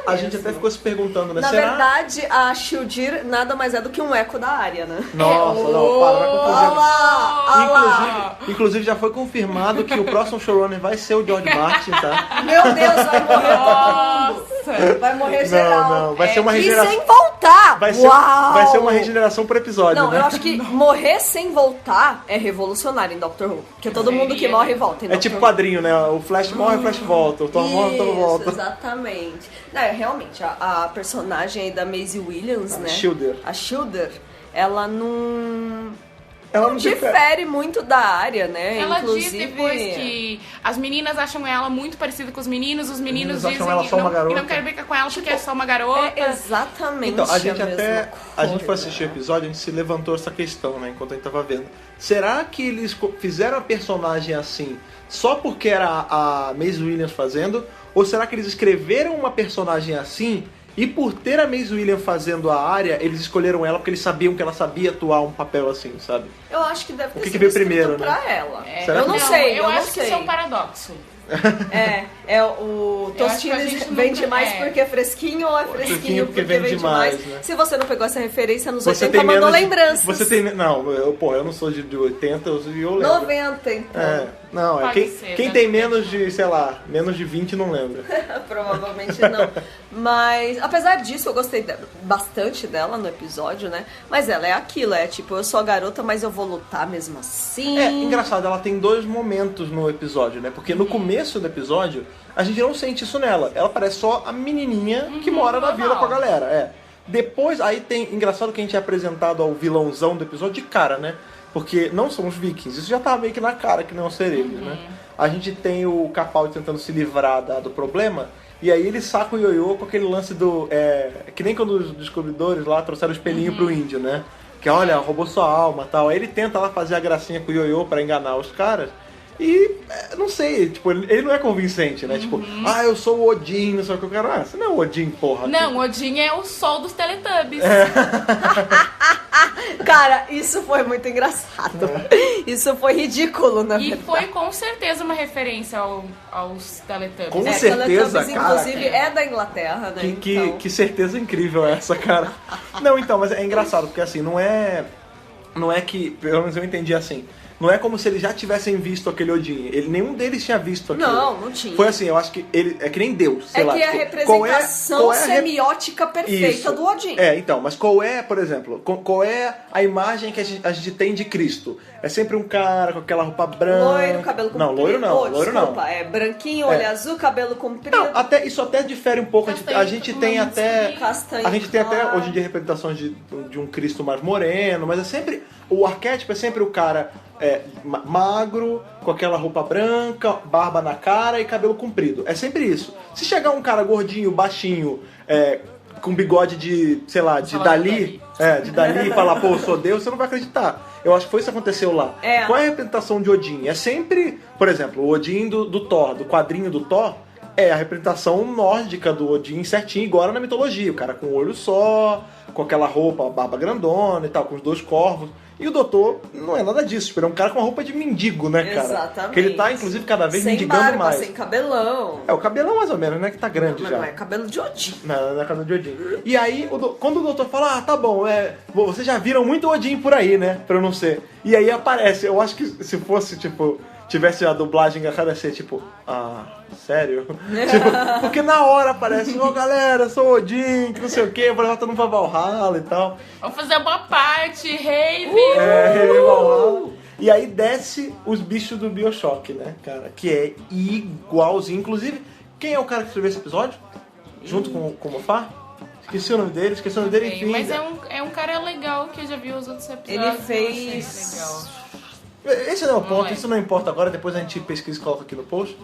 a gente até ficou se perguntando, né? Na verdade, a Shildir nada mais é do que um eco da Arya, né? Nossa, não, para, vai confusão. Inclusive, já foi confirmado que o próximo showrunner vai ser o George Martin, tá? Meu Deus, vai morrer todo mundo. Vai morrer geral. Não, vai ser uma regeneração. E sem voltar! Vai ser uma regeneração por episódio, Não, né? eu acho que morrer sem voltar é revolucionário em Doctor Who. Porque todo mundo que morre volta. É tipo quadrinho, né? O Flash morre, o Flash volta. O Thor morre, o Thor volta. Exatamente. Não, realmente, a personagem aí da Maisie Williams, né? A Shildir, ela não difere muito da Arya, né? Ela Inclusive... diz depois que as meninas acham ela muito parecida com os meninos dizem que não querem brincar com ela porque é só uma garota. Exatamente. Então, a gente foi assistir o episódio, a gente se levantou essa questão, né? Enquanto a gente tava vendo. Será que eles fizeram a personagem assim só porque era a Maisie Williams fazendo? Ou será que eles escreveram uma personagem assim e por ter a Maisie Williams fazendo a Arya, eles escolheram ela porque eles sabiam que ela sabia atuar um papel assim, sabe? Eu acho que deve ter sido veio primeiro, pra né? ela. Eu não sei. Eu acho que isso é um paradoxo. O Tostines vende mais porque é fresquinho ou é fresquinho porque vende mais. Né? Se você não pegou essa referência nos 80, mandou lembranças. Você tem... Não, eu não sou de 80, eu lembro. 90, então. Quem tem menos de, sei lá, menos de 20 não lembra. Provavelmente não. Mas, apesar disso, eu gostei bastante dela no episódio, né? Mas ela é aquilo, tipo, eu sou a garota, mas eu vou lutar mesmo assim. Engraçado, ela tem 2 momentos no episódio, né? Porque no começo do episódio, a gente não sente isso nela. Ela parece só a menininha que mora na vila com a galera, Depois, aí tem... Engraçado que a gente é apresentado ao vilãozão do episódio de cara, né? Porque não somos vikings. Isso já tava meio que na cara que não ser ele, né? A gente tem o Capaldi tentando se livrar do problema. E aí ele saca o ioiô com aquele lance do... que nem quando os descobridores lá trouxeram o espelhinho pro índio, né? Que olha, roubou sua alma e tal. Aí ele tenta lá fazer a gracinha com o ioiô pra enganar os caras. E, não sei, tipo, ele não é convincente, né? Tipo, eu sou o Odin, não sei o que eu quero. Você não é o Odin, porra. Não, o Odin é o sol dos Teletubbies. Cara, isso foi muito engraçado. Isso foi ridículo, na verdade. E foi com certeza uma referência aos Teletubbies. Com certeza, Teletubbies, cara. Inclusive, é da Inglaterra, né? Que certeza incrível é essa, cara. Não, então, mas é engraçado, porque assim, não é que, pelo menos eu entendi assim, não é como se eles já tivessem visto aquele Odin. Nenhum deles tinha visto aquilo. Não tinha. Foi assim, eu acho que ele é que nem Deus, sei lá. É que a representação semiótica perfeita do Odin. Então, mas qual é, por exemplo, qual é a imagem que a gente tem de Cristo? É sempre um cara com aquela roupa branca. Loiro, cabelo comprido. Não, loiro não. É branquinho, olho azul, cabelo comprido. Não, isso até difere um pouco. A gente tem até... Castanho. A gente tem até, hoje em dia, representações de um Cristo mais moreno, mas é sempre... O arquétipo é sempre o cara magro, com aquela roupa branca, barba na cara e cabelo comprido. É sempre isso. Se chegar um cara gordinho, baixinho, com bigode de, sei lá, de Dali e falar, pô, eu sou Deus, você não vai acreditar. Eu acho que foi isso que aconteceu lá. Qual é a representação de Odin? É sempre, por exemplo, o Odin do Thor, do quadrinho do Thor, é a representação nórdica do Odin certinho, igual na mitologia. O cara com um olho só, com aquela roupa, barba grandona e tal, com os 2 corvos. E o doutor não é nada disso, ele é um cara com uma roupa de mendigo, né, cara? Exatamente. Que ele tá, inclusive, cada vez mendigando barba, mais. Sem cabelão. O cabelão mais ou menos, né, que tá grande já. Não é cabelo de Odin. Não é cabelo de Odin. E aí, quando o doutor fala, tá bom, vocês já viram muito Odin por aí, né, pra eu não ser. E aí aparece, eu acho que se fosse, tipo... tivesse a dublagem engraçada, ia ser tipo, sério? Tipo, porque na hora aparece, galera, sou Odin, que não sei o que, vou levar todo mundo pra Valhalla e tal. Vamos fazer uma parte, rave! Rave Valhalla. E aí desce os bichos do Bioshock, né, cara? Que é igualzinho. Inclusive, quem é o cara que escreveu esse episódio? Junto com o Moffat? Esqueci o nome dele, enfim. Mas é um cara legal que eu já vi os outros episódios. Ele fez... Esse não é o ponto, isso não importa agora, depois a gente pesquisa e coloca aqui no post.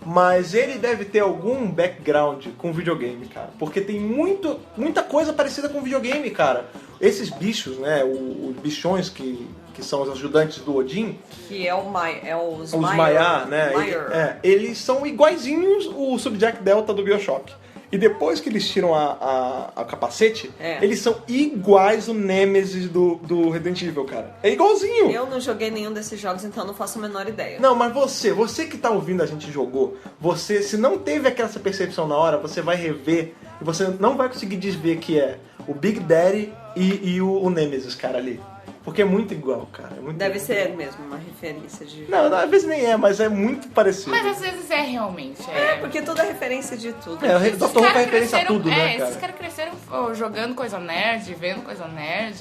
Mas ele deve ter algum background com videogame, cara. Porque tem muita coisa parecida com videogame, cara. Esses bichos, né? Os bichões que são os ajudantes do Odin. Que é os Maiar, né? Eles são iguaizinhos o Subjack Delta do BioShock. E depois que eles tiram a capacete, eles são iguais o Nemesis do Resident Evil, cara. É igualzinho. Eu não joguei nenhum desses jogos, então não faço a menor ideia. Não, mas você que tá ouvindo a gente jogou, você, se não teve aquela percepção na hora, você vai rever e você não vai conseguir desver que é o Big Daddy e o Nemesis, cara, ali. Porque é muito igual, cara. Deve ser mesmo uma referência de... Não, às vezes nem é, mas é muito parecido. Mas às vezes é realmente. Porque tudo é referência de tudo. O Dr. Who é referência a tudo, né, cara? Esses caras cresceram jogando coisa nerd, vendo coisa nerd.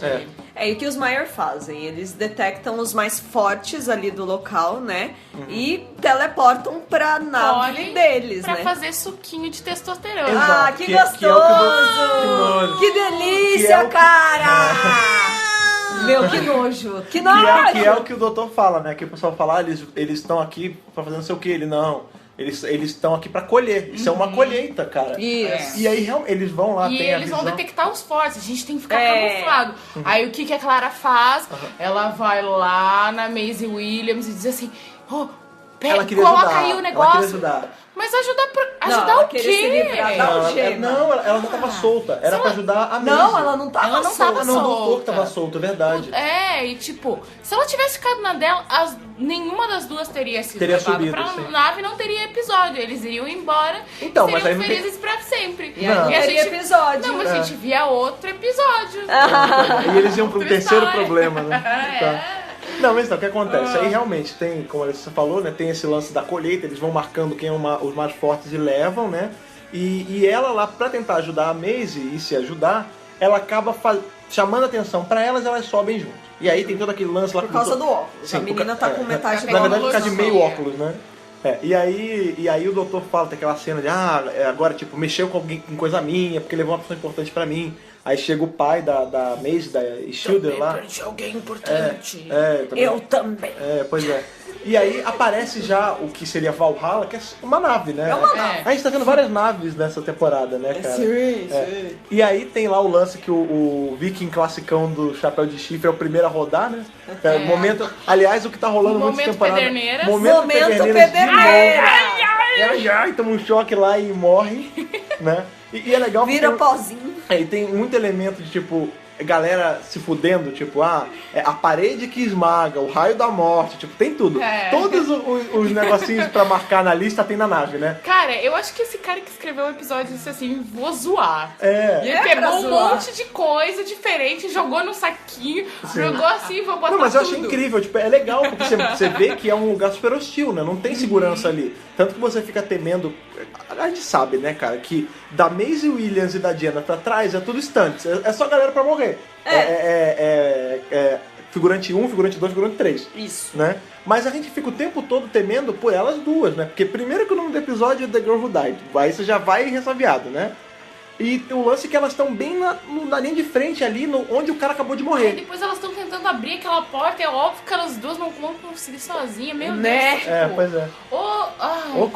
E o que os Maiar fazem? Eles detectam os mais fortes ali do local, né? E teleportam pra nave deles, pra né? fazer suquinho de testosterona. Exato, que gostoso! Que delícia, cara! Meu, que nojo! Que nojo! Que é o que o doutor fala, né? Que o pessoal fala, eles estão aqui pra fazer não sei o que. Ele não. Eles estão aqui pra colher. Isso é uma colheita, cara. Isso. E aí eles vão lá, e tem a eles visão. vão detectar os fortes. A gente tem que ficar camuflado. Aí o que a Clara faz? Ela vai lá na Maisie Williams e diz assim... coloca aí o negócio. Ela queria ajudar. Mas ajudar o quê? Se livrar da algema. Ela não tava solta. Era pra ajudar a Maisie. Não, ela não tava solta. Não, o doutor que tava solto, é verdade. E tipo, se ela tivesse ficado na dela, nenhuma das duas teria sido subido, pra sim. nave, não teria episódio. Eles iriam embora e seriam felizes pra sempre. E aí não teria episódio. Não, mas a gente via outro episódio. E eles iam pro terceiro problema, né? Tá. Não, mas então, o que acontece? Aí realmente tem, como você falou, né? Tem esse lance da colheita, eles vão marcando quem é os mais fortes e levam, né? E ela lá, pra tentar ajudar a Maisie e se ajudar, ela acaba chamando atenção pra elas, elas sobem junto. E aí tem todo aquele lance lá... Por causa do óculos. Sim, a menina tá com metade do óculos. Na verdade, fica de meio óculos, né? E aí o doutor fala, tem aquela cena de, agora, tipo, mexeu com alguém, com coisa minha, porque levou uma pessoa importante pra mim. Aí chega o pai da Maisie, da Shielder lá. Perdi alguém importante. Eu também. Pois é. E aí aparece já o que seria Valhalla, que é uma nave, né? É uma nave. A gente tá vendo várias naves nessa temporada, né, cara? Sim. E aí tem lá o lance que o Viking classicão do Chapéu de Chifre é o primeiro a rodar, né? Momento, aliás, o que tá rolando muito nessa temporada. Pederneiras. Momento Pederneiras. Ai, toma um choque lá e morre, né? E é legal porque... Vira pozinho. E tem muito elemento de, tipo, galera se fudendo, tipo, a parede que esmaga, o raio da morte, tipo, tem tudo. Todos os negocinhos pra marcar na lista tem na nave, né? Cara, eu acho que esse cara que escreveu o episódio disse assim, vou zoar. E ele pra pegou zoar. monte de coisa diferente, jogou no saquinho, jogou assim, vou botar tudo. Não, mas eu achei incrível, tipo, é legal, porque você vê que é um lugar super hostil, né? Não tem segurança ali. Tanto que você fica temendo... A gente sabe, né, cara, que da Maisie Williams e da Diana pra trás é tudo stunts. É só galera pra morrer. Figurante 1, figurante 2, figurante 3. Isso. Né? Mas a gente fica o tempo todo temendo por elas duas, né? Porque primeiro que o nome do episódio é The Girl Who Died. Aí você já vai ressabiado, né? E o lance é que elas estão bem na linha de frente ali, onde o cara acabou de morrer. Depois elas estão tentando abrir aquela porta, é óbvio que elas duas não vão conseguir sozinhas, meu Né? Deus. Pois é.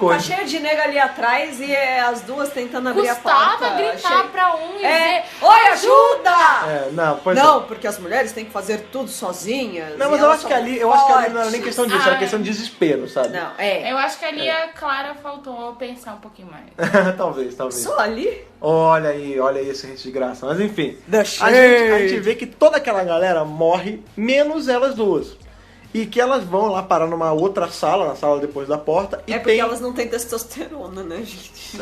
Tá cheio de nega ali atrás e as duas tentando abrir a porta. Custava gritar pra um e dizer... Oi, ajuda! Não, porque as mulheres têm que fazer tudo sozinhas. Não, mas eu acho que ali não era nem questão disso, era questão de desespero, sabe? Não, Eu acho que ali a Clara faltou pensar um pouquinho mais. Talvez. Só ali? Olha aí esse gente de graça. Mas enfim, a gente vê que toda aquela galera morre, menos elas duas. E que elas vão lá parar numa outra sala, na sala depois da porta. E porque elas não têm testosterona, né, gente?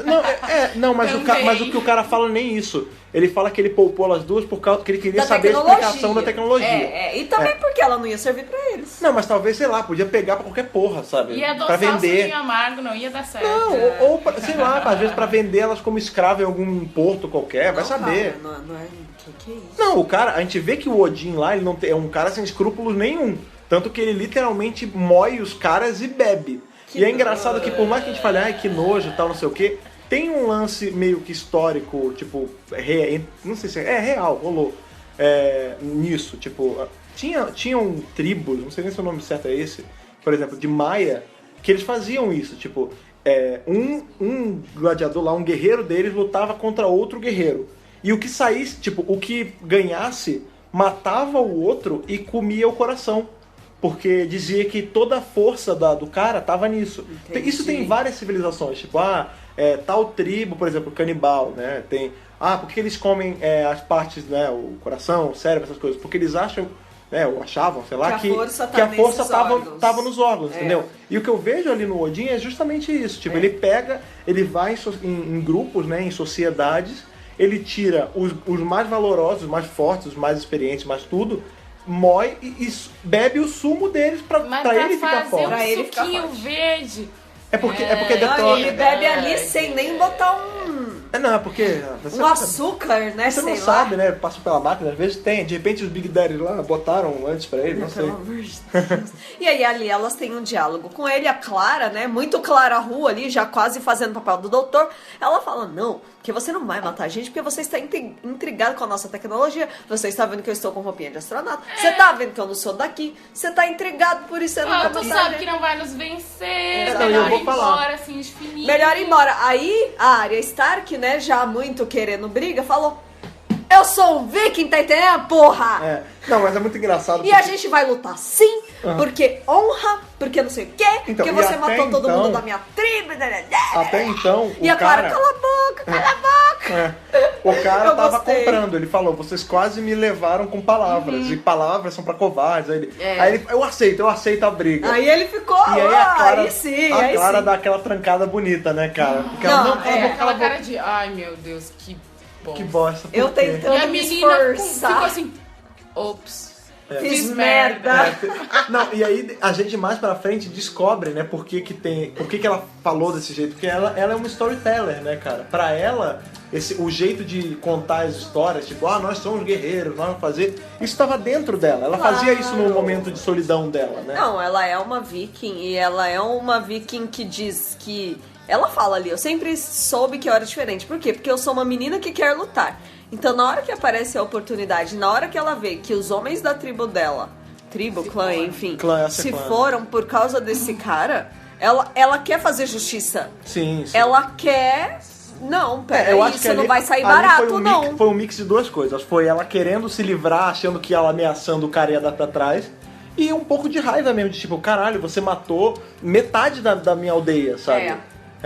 Não, mas o que o cara fala nem isso. Ele fala que ele poupou elas duas por causa que ele queria saber a explicação da tecnologia. E também porque ela não ia servir pra eles. Não, mas talvez, sei lá, podia pegar pra qualquer porra, sabe? Ia adoçar pra vender. o suquinho amargo, não ia dar certo. Não, ou sei lá, às vezes pra vender elas como escrava em algum porto qualquer, vai saber. Cara, não é... Que é isso? Não, o cara, a gente vê que o Odin lá, ele não é um cara sem escrúpulos nenhum. Tanto que ele literalmente moe os caras e bebe. E é engraçado que por mais que a gente fale, que nojo e tal, não sei o quê, tem um lance meio que histórico, tipo, não sei se é real, rolou nisso. Tipo, tinham tribos, não sei nem se o nome certo é esse, por exemplo, de Maia, que eles faziam isso, tipo, um gladiador lá, um guerreiro deles, lutava contra outro guerreiro. E o que saísse, tipo, o que ganhasse, matava o outro e comia o coração. Porque dizia que toda a força do cara tava nisso. Entendi. Isso tem em várias civilizações, tipo, tal tribo, por exemplo, canibal, né? Tem, por que eles comem as partes, né? O coração, o cérebro, essas coisas? Porque eles acham, ou achavam, sei lá, que a força tava nos órgãos, entendeu? E o que eu vejo ali no Odin é justamente isso. Tipo, ele vai em grupos, né? Em sociedades, ele tira os mais valorosos, os mais fortes, os mais experientes, mais tudo, mói e bebe o sumo deles pra ele ficar forte. Pra ele ficar forte. Um suquinho verde. É porque detona. Ele bebe ali sem nem botar Não, é porque... açúcar, né? Você não sabe, né? Passa pela máquina, às vezes tem. De repente os Big Daddy lá botaram antes pra ele, não sei. Pelo amor de Deus. E aí ali elas têm um diálogo com ele, a Clara, né? Muito Clara Rua ali, já quase fazendo o papel do doutor. Ela fala, não, porque você não vai matar a gente, porque você está intrigado com a nossa tecnologia. Você está vendo que eu estou com roupinha de astronauta. Você está vendo que eu não sou daqui. Você está intrigado, por isso você não tu sabe que não vai nos vencer. Melhor ir embora, assim, de fininho. Melhor ir embora. Aí a Arya Stark, né, já muito querendo briga, falou, eu sou um viking, tá entendendo, porra? Não, mas é muito engraçado. E a gente vai lutar sim, porque honra, porque não sei o quê, então, porque você matou todo mundo da minha tribo. Até então, e a Clara, cala a boca, cala a boca. O cara tava comprando, ele falou, vocês quase me levaram com palavras, e palavras são pra covardes. Aí ele, eu aceito a briga. Aí ele ficou, e aí a Clara, aí sim, a Clara dá aquela trancada bonita, né, cara? Porque ela aquela cara de, ai meu Deus, que bosta. Que bosta. Eu tentando e a me menina esforçar. ficou assim, ops. Fiz merda. Não, e aí a gente mais pra frente descobre, né, por que ela falou desse jeito. Porque ela é uma storyteller, né, cara? Pra ela, o jeito de contar as histórias, tipo, nós somos guerreiros, nós vamos fazer... Isso tava dentro dela. Ela fazia isso no momento de solidão dela, né? Não, ela é uma viking e ela é uma viking que diz que... Ela fala ali, eu sempre soube que eu era diferente. Por quê? Porque eu sou uma menina que quer lutar. Então, na hora que aparece a oportunidade, na hora que ela vê que os homens da tribo dela, clã, enfim, se foram por causa desse cara, ela quer fazer justiça. Sim. Ela quer... Não, pera, eu acho que não vai sair barato, não. Foi um mix de duas coisas. Foi ela querendo se livrar, achando que ela ameaçando o cara ia dar pra trás. E um pouco de raiva mesmo, de tipo, caralho, você matou metade da minha aldeia, sabe?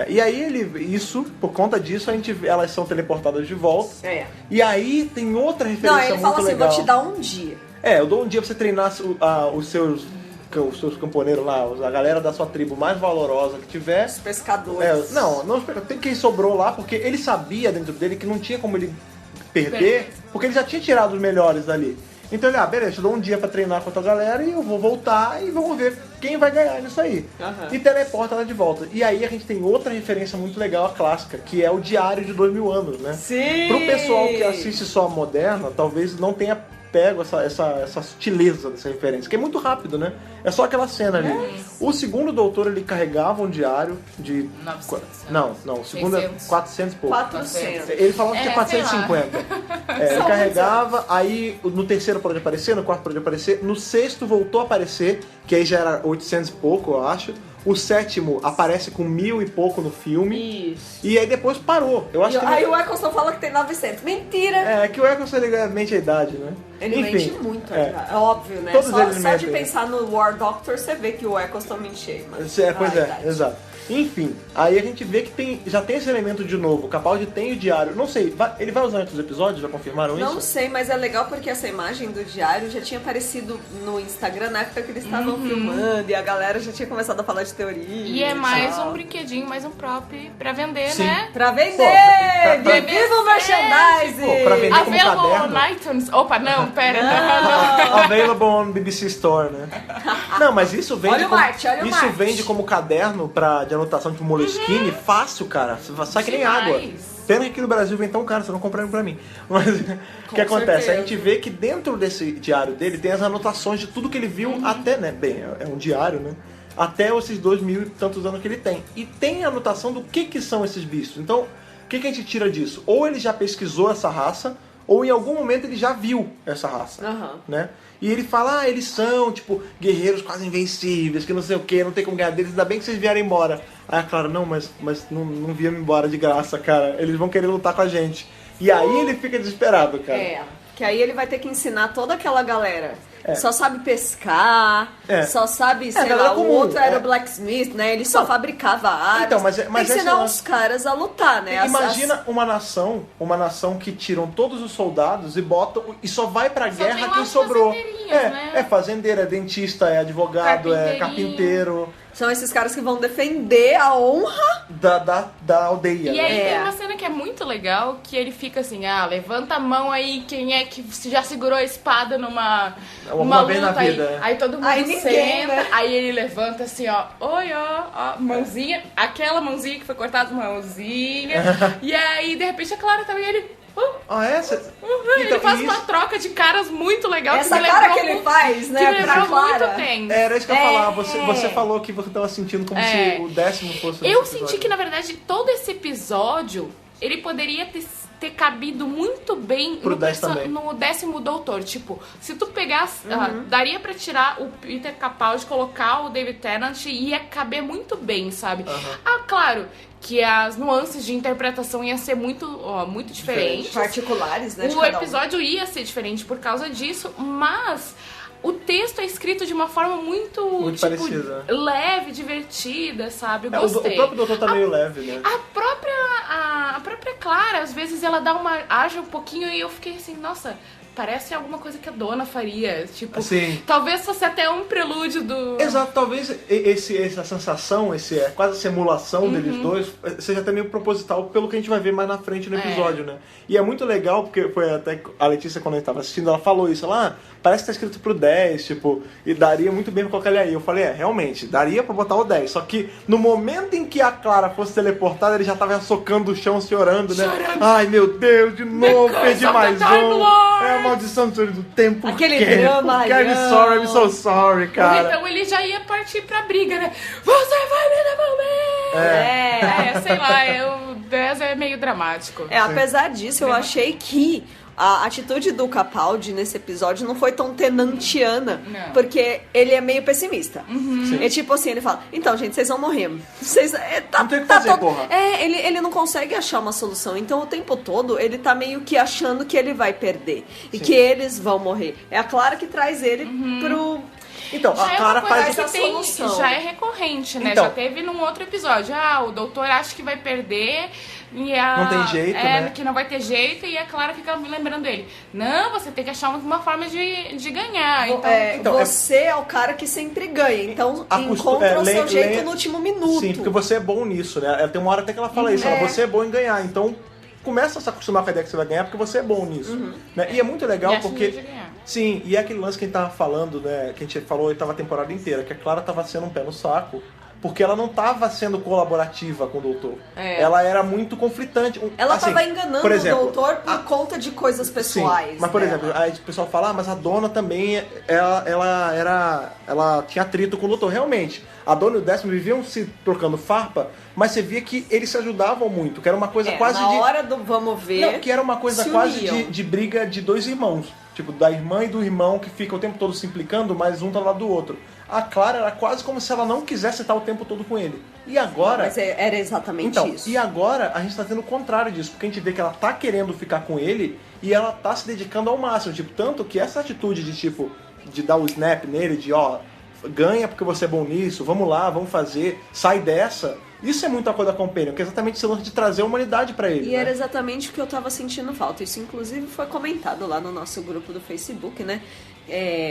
E aí por conta disso, elas são teleportadas de volta. E aí tem outra referência muito legal. Não, ele fala assim, vou te dar um dia. Eu dou um dia pra você treinar os seus camponeiros lá, a galera da sua tribo mais valorosa que tiver. Os pescadores. Não, tem quem sobrou lá, porque ele sabia dentro dele que não tinha como ele perder, porque ele já tinha tirado os melhores dali. Então ele, beleza, eu dou um dia pra treinar com a tua galera e eu vou voltar e vamos ver quem vai ganhar nisso aí. E teleporta ela de volta. E aí a gente tem outra referência muito legal, a clássica, que é o Diário de 2000 anos, né? Sim! Pro pessoal que assiste só a moderna, talvez não tenha pego essa sutileza dessa referência, que é muito rápido, né? É só aquela cena ali. O segundo doutor, ele carregava um diário de... 900. Não, o segundo 600. é 400 e pouco. 400. Ele falava que tinha 450. Ele carregava, aí no terceiro parou de aparecer, no quarto parou de aparecer, no sexto voltou a aparecer, que aí já era 800 e pouco, eu acho. O sétimo aparece com 1000 e pouco no filme. Isso. E aí depois parou. Eu acho que aí o Eccleston fala que tem 900. Mentira! É que o Eccleston mente a idade, né? Ele mente muito, é óbvio, né? Todos Só de pensar no War Doctor, você vê que o Eccleston mente. Pois é, exato. Enfim, aí a gente vê que já tem esse elemento de novo. O Capaldi tem o diário. Não sei, ele vai usar em outros episódios? Já confirmaram isso? Não sei, mas é legal porque essa imagem do diário já tinha aparecido no Instagram na época que eles estavam filmando e a galera já tinha começado a falar de teoria. E é mais um brinquedinho, mais um prop pra vender, né? Pra vender! Viva o merchandising! Pra vender como caderno. On iTunes. Opa, não, pera. Não. Available on BBC Store, né? Não, mas isso vende vende como caderno de anotação tipo Moleskine, fácil, cara. Você sai que nem água. Pena que aqui no Brasil vem tão caro, você não compra pra mim. Mas o que acontece? Certeza. A gente vê que dentro desse diário dele tem as anotações de tudo que ele viu até, né? Bem, é um diário, né? Até esses 2000 e tantos anos que ele tem. E tem a anotação do que são esses bichos. Então, o que a gente tira disso? Ou ele já pesquisou essa raça, ou em algum momento ele já viu essa raça, né? E ele fala, eles são, tipo, guerreiros quase invencíveis, que não sei o que, não tem como ganhar deles, ainda bem que vocês vieram embora. Aí a Clara, não, mas não viemos embora de graça, cara, eles vão querer lutar com a gente. E aí ele fica desesperado, cara. Que aí ele vai ter que ensinar toda aquela galera. Só sabe pescar, só sabe, sei lá, o outro era o blacksmith, né? Ele só fabricava armas. Então, mas tem que ensinar os caras a lutar, né? Imagina uma nação que tiram todos os soldados e botam e só vai pra guerra quem sobrou. Né? É fazendeiro, é dentista, é advogado, é carpinteiro. São esses caras que vão defender a honra da aldeia. E aí tem uma cena que é muito legal, que ele fica assim, levanta a mão aí, quem é que já segurou a espada numa vez luta na vida. aí todo mundo senta, né? Aí ele levanta assim, mãozinha, aquela mãozinha que foi cortada, mãozinha, e aí de repente a Clara também, ele... ele faz uma troca de caras muito legal. Essa que cara que ele faz, né? Que lembrou muito tempo. Era isso que eu ia falar. Você falou que você tava sentindo como se o 10º fosse... Eu senti que, na verdade, todo esse episódio, ele poderia ter cabido muito bem no 10º Doutor. Tipo, se tu pegasse... daria pra tirar o Peter Capaldi, colocar o David Tennant e ia caber muito bem, sabe? Claro que as nuances de interpretação iam ser muito diferentes. Particulares, né? O episódio ia ser diferente por causa disso, mas... O texto é escrito de uma forma muito tipo, parecida, leve, divertida, sabe? Eu gostei. O próprio doutor tá meio leve, né? A própria Clara, às vezes, ela age um pouquinho e eu fiquei assim, nossa... Parece alguma coisa que a dona faria. Tipo, assim, talvez fosse até um prelúdio do... Exato, talvez essa sensação, quase essa emulação deles dois, seja até meio proposital pelo que a gente vai ver mais na frente no episódio, né? E é muito legal, porque foi até a Letícia, quando a gente tava assistindo, ela falou isso lá, parece que tá escrito pro 10, tipo, e daria muito bem pra colocar ele aí. Eu falei, realmente, daria pra botar o 10. Só que no momento em que a Clara fosse teleportada, ele já tava socando o chão, chorando, né? Ai, meu Deus, de novo, perdi mais um. Maldição do tempo. Aquele drama. I'm so sorry, cara. Então ele já ia partir pra briga, né? Você vai me devolver! Sei lá, o 10 é meio dramático. Apesar disso, eu achei que a atitude do Capaldi nesse episódio não foi tão tenantiana, porque ele é meio pessimista. É tipo assim, ele fala, então, gente, vocês vão morrer. Não tem o que fazer, porra. Ele não consegue achar uma solução. Então, o tempo todo, ele tá meio que achando que ele vai perder. E que eles vão morrer. É a Clara que traz ele pro... Então, a Clara faz essa solução. Já é recorrente, né? Então, já teve num outro episódio. O doutor acha que vai perder... não tem jeito, né? Que não vai ter jeito, e a Clara fica lembrando ele. Não, você tem que achar uma forma de ganhar. Então, você é o cara que sempre ganha. Então, encontra o seu jeito no último minuto. Sim, porque você é bom nisso, né? Tem uma hora até que ela fala isso. Você é bom em ganhar. Então, começa a se acostumar com a ideia que você vai ganhar, porque você é bom nisso. Né? E é muito legal porque... Sim, e é aquele lance que a gente tava falando, né? Que a gente falou, tava a temporada inteira, que a Clara tava sendo um pé no saco. Porque ela não estava sendo colaborativa com o doutor. Ela era muito conflitante. Ela estava enganando por exemplo, o doutor por conta de coisas pessoais. Sim, mas, por exemplo, aí o pessoal fala, mas a dona também, ela tinha atrito com o doutor. Realmente, a dona e o 10º viviam se trocando farpa, mas você via que eles se ajudavam muito, que era uma coisa quase na hora do vamos ver... Não, que era uma coisa quase de briga de dois irmãos. Tipo, da irmã e do irmão que fica o tempo todo se implicando, mas um tá do lado do outro. A Clara era quase como se ela não quisesse estar o tempo todo com ele. E agora... Mas era exatamente isso. E agora a gente tá tendo o contrário disso, porque a gente vê que ela tá querendo ficar com ele e ela tá se dedicando ao máximo. Tipo, tanto que essa atitude de tipo, de dar o snap nele, de ganha porque você é bom nisso, vamos lá, vamos fazer, sai dessa... Isso é muita coisa da Companion, que é exatamente esse lance de trazer a humanidade pra ele. E era exatamente o que eu tava sentindo falta. Isso, inclusive, foi comentado lá no nosso grupo do Facebook, né?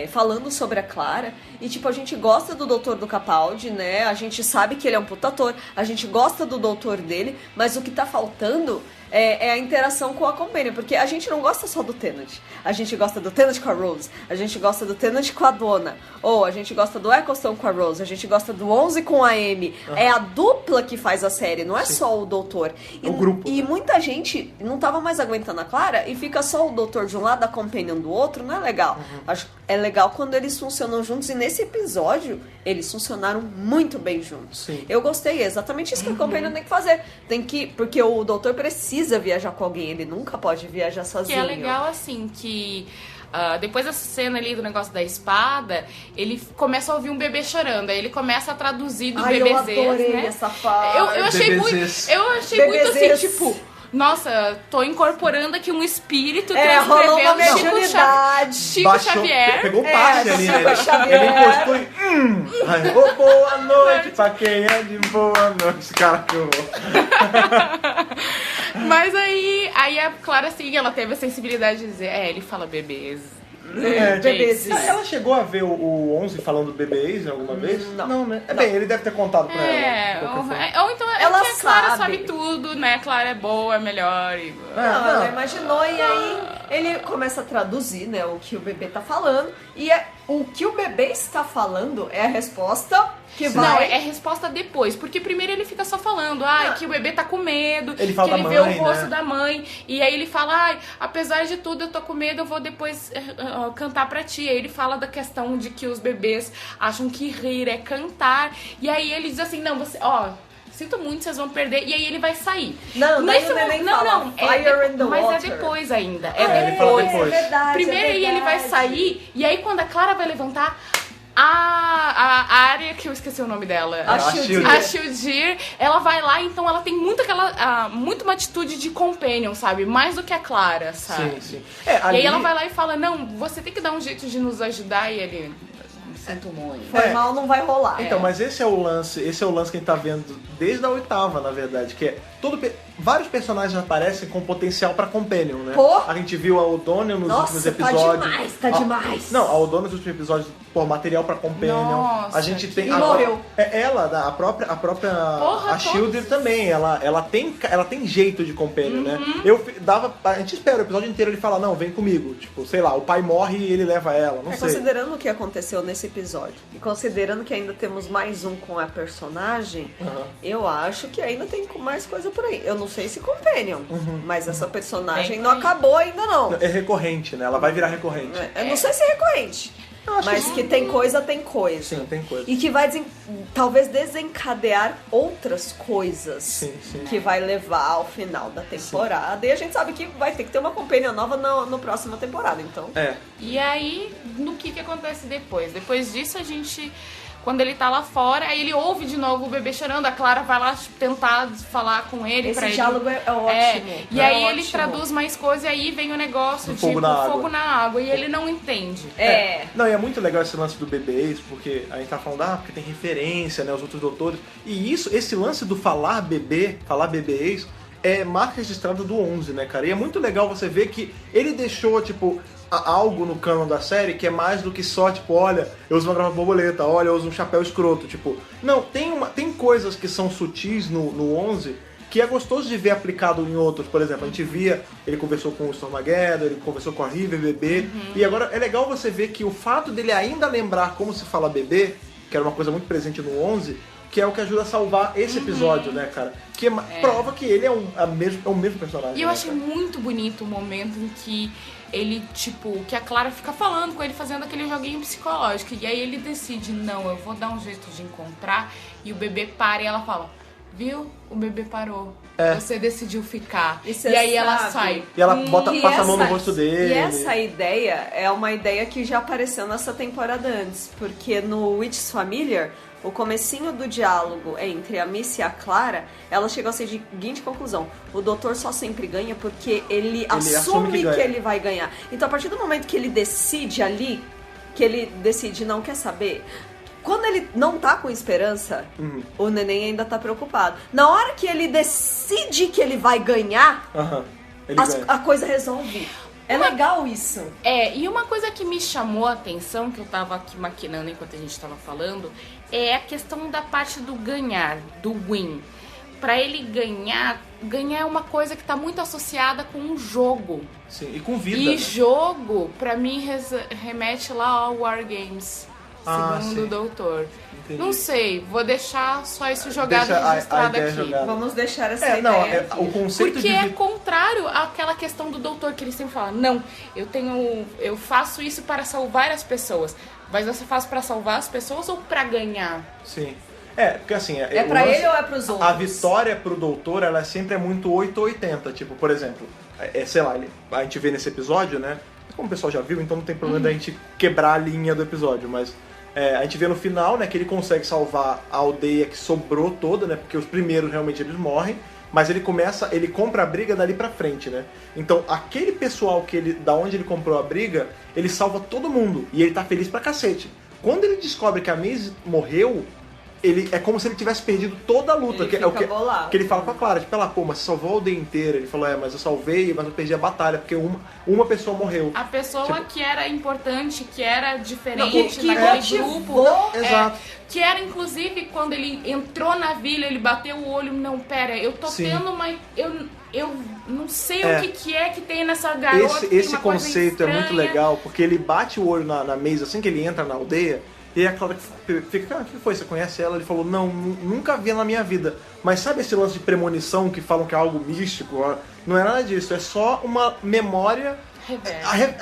Falando sobre a Clara. E, tipo, a gente gosta do doutor do Capaldi, né? A gente sabe que ele é um puta ator. A gente gosta do doutor dele. Mas o que tá faltando é a interação com a Companion. Porque a gente não gosta só do Tennant. A gente gosta do Tennant com a Rose. A gente gosta do Tennant com a Donna. Ou a gente gosta do Eccleston com a Rose. A gente gosta do 11 com a Amy. É a dupla que faz a série, não é só o doutor. O grupo. E muita gente não tava mais aguentando a Clara e fica só o doutor de um lado, a Companion do outro, não é legal. Acho que é legal quando eles funcionam juntos, e nesse episódio eles funcionaram muito bem juntos. Sim. Eu gostei, exatamente isso que a Companion tem que fazer. Porque o doutor precisa precisa viajar com alguém, ele nunca pode viajar sozinho. Que é legal, assim, que... depois dessa cena ali do negócio da espada, ele começa a ouvir um bebê chorando. Aí ele começa a traduzir do bebezês, eu adorei né? essa parte. Eu achei muito assim, tipo... Nossa, tô incorporando aqui um espírito transcrevendo Chico Xavier. Pegou parte ali, né? Ele encostou e... boa noite pra quem é de boa noite. Cara, que horror. Mas aí a Clara, assim, ela teve a sensibilidade de dizer... ele fala bebês. Bebês. Ela chegou a ver o 11 falando bebês alguma vez? Não, né? Bem, ele deve ter contado pra ela. Ou então ela a Clara sabe tudo, né? A Clara é boa, é melhor. Ela imaginou e aí ele começa a traduzir, né, o que o bebê tá falando. E o que o bebê está falando é a resposta que vai... Não, é a resposta depois. Porque primeiro ele fica só falando, que o bebê tá com medo. Ele fala que ele da vê mãe, o rosto né? da mãe. E aí ele fala, apesar de tudo eu tô com medo, eu vou depois cantar pra ti. Aí ele fala da questão de que os bebês acham que rir é cantar. E aí ele diz assim, não, você... sinto muito, vocês vão perder. E aí ele vai sair. Não, mas é depois ainda. Ele fala depois. É verdade, primeiro aí ele vai sair, e aí quando a Clara vai levantar, a área, que eu esqueci o nome dela. A Shieldir, ela vai lá, então ela tem muito uma atitude de companion, sabe? Mais do que a Clara, sabe? Sim. E aí ela vai lá e fala, não, você tem que dar um jeito de nos ajudar, e ele... Sinto muito. Foi mal, não vai rolar. Então, mas esse é o lance que a gente tá vendo desde a 8ª, na verdade, que é vários personagens aparecem com potencial pra companion, né? A gente viu a O'Donnell nos últimos episódios. Tá demais. Não, a O'Donnell nos últimos episódios, material pra companion. Nossa, a gente tem... E morreu. Ela, a própria a Shielder também, ela tem jeito de companion, né? A gente espera o episódio inteiro ele fala, não, vem comigo. Tipo, sei lá, o pai morre e ele leva ela, não sei. Considerando o que aconteceu nesse episódio, e considerando que ainda temos mais um com a personagem, eu acho que ainda tem mais coisa por aí. Eu não sei se companion, mas essa personagem não acabou ainda não. É recorrente, né? Ela vai virar recorrente. Eu não sei se é recorrente. Mas que tem coisa, tem coisa. Sim, tem coisa. E que vai talvez desencadear outras coisas que vai levar ao final da temporada. E a gente sabe que vai ter que ter uma companhia nova no próxima temporada, então. E aí, no que acontece depois? Depois disso, a gente... Quando ele tá lá fora, aí ele ouve de novo o bebê chorando, a Clara vai lá tentar falar com ele. Esse diálogo é ótimo. E aí ele traduz mais coisas e aí vem o negócio de fogo na água. E ele não entende. Não, e é muito legal esse lance do bebês, porque a gente tá falando, porque tem referência, né, os outros doutores. E esse lance do falar bebês, é marca registrada do 11, né, cara? E é muito legal você ver que ele deixou, tipo... algo no canon da série que é mais do que só, tipo, olha, eu uso uma garrafa borboleta, olha, eu uso um chapéu escroto, tipo... Não, tem coisas que são sutis no 11 que é gostoso de ver aplicado em outros. Por exemplo, a gente via, ele conversou com o Stormageddon, ele conversou com a River, bebê, e agora é legal você ver que o fato dele ainda lembrar como se fala bebê, que era uma coisa muito presente no 11, que é o que ajuda a salvar esse episódio, né, cara? Que prova que ele é o mesmo personagem. E eu achei muito bonito o momento em que ele, tipo, que a Clara fica falando com ele, fazendo aquele joguinho psicológico. E aí ele decide, não, eu vou dar um jeito de encontrar. E o bebê para e ela fala, viu? O bebê parou. Você decidiu ficar. E aí ela sai. E ela passa a mão no rosto dele. E essa ideia é uma ideia que já apareceu nessa temporada antes. Porque no Witch's Familiar... O comecinho do diálogo entre a Missy e a Clara, ela chegou à seguinte conclusão. O doutor só sempre ganha porque ele assume que ele vai ganhar. Então, a partir do momento que ele decide ali, que ele decide não quer saber... Quando ele não tá com esperança, o neném ainda tá preocupado. Na hora que ele decide que ele vai ganhar, a coisa resolve. É legal isso. E uma coisa que me chamou a atenção, que eu tava aqui maquinando enquanto a gente tava falando, é a questão da parte do ganhar, do win. Pra ele ganhar é uma coisa que tá muito associada com um jogo. Sim, e com vida. E jogo, pra mim, remete lá ao War Games, segundo o doutor. Entendi. Não sei, vou deixar só isso jogado registrado aqui. Jogada. Vamos deixar essa ideia aqui. O conceito porque é contrário àquela questão do doutor que ele sempre fala, não, eu faço isso para salvar as pessoas. Mas você faz para salvar as pessoas ou para ganhar? Sim. Porque assim... É pra ele ou é pros outros? A vitória pro doutor, ela sempre é muito 8 ou 80. Tipo, por exemplo, sei lá, a gente vê nesse episódio, né? Como o pessoal já viu, então não tem problema da gente quebrar a linha do episódio, mas... a gente vê no final, né, que ele consegue salvar a aldeia que sobrou toda, né? Porque os primeiros realmente eles morrem, mas ele compra a briga dali pra frente, né? Então, aquele pessoal da onde ele comprou a briga, ele salva todo mundo e ele tá feliz pra cacete. Quando ele descobre que a Maisie morreu, é como se ele tivesse perdido toda a luta. Ele fica bolado. Que ele fala com a Clara, tipo, pô, mas você salvou a aldeia inteira. Ele falou, mas eu salvei, mas eu perdi a batalha, porque uma pessoa morreu. A pessoa tipo, que era importante, que era diferente naquele grupo. Exato. Que era, inclusive, quando ele entrou na vila, ele bateu o olho, não, pera, eu tô tendo uma... Eu não sei o que é que tem nessa garota. Esse conceito é muito legal, porque ele bate o olho na mesa assim que ele entra na aldeia. E a Clara fica, o que foi? Você conhece ela? Ele falou, não, nunca vi na minha vida. Mas sabe esse lance de premonição que falam que é algo místico? Não é nada disso, é só uma memória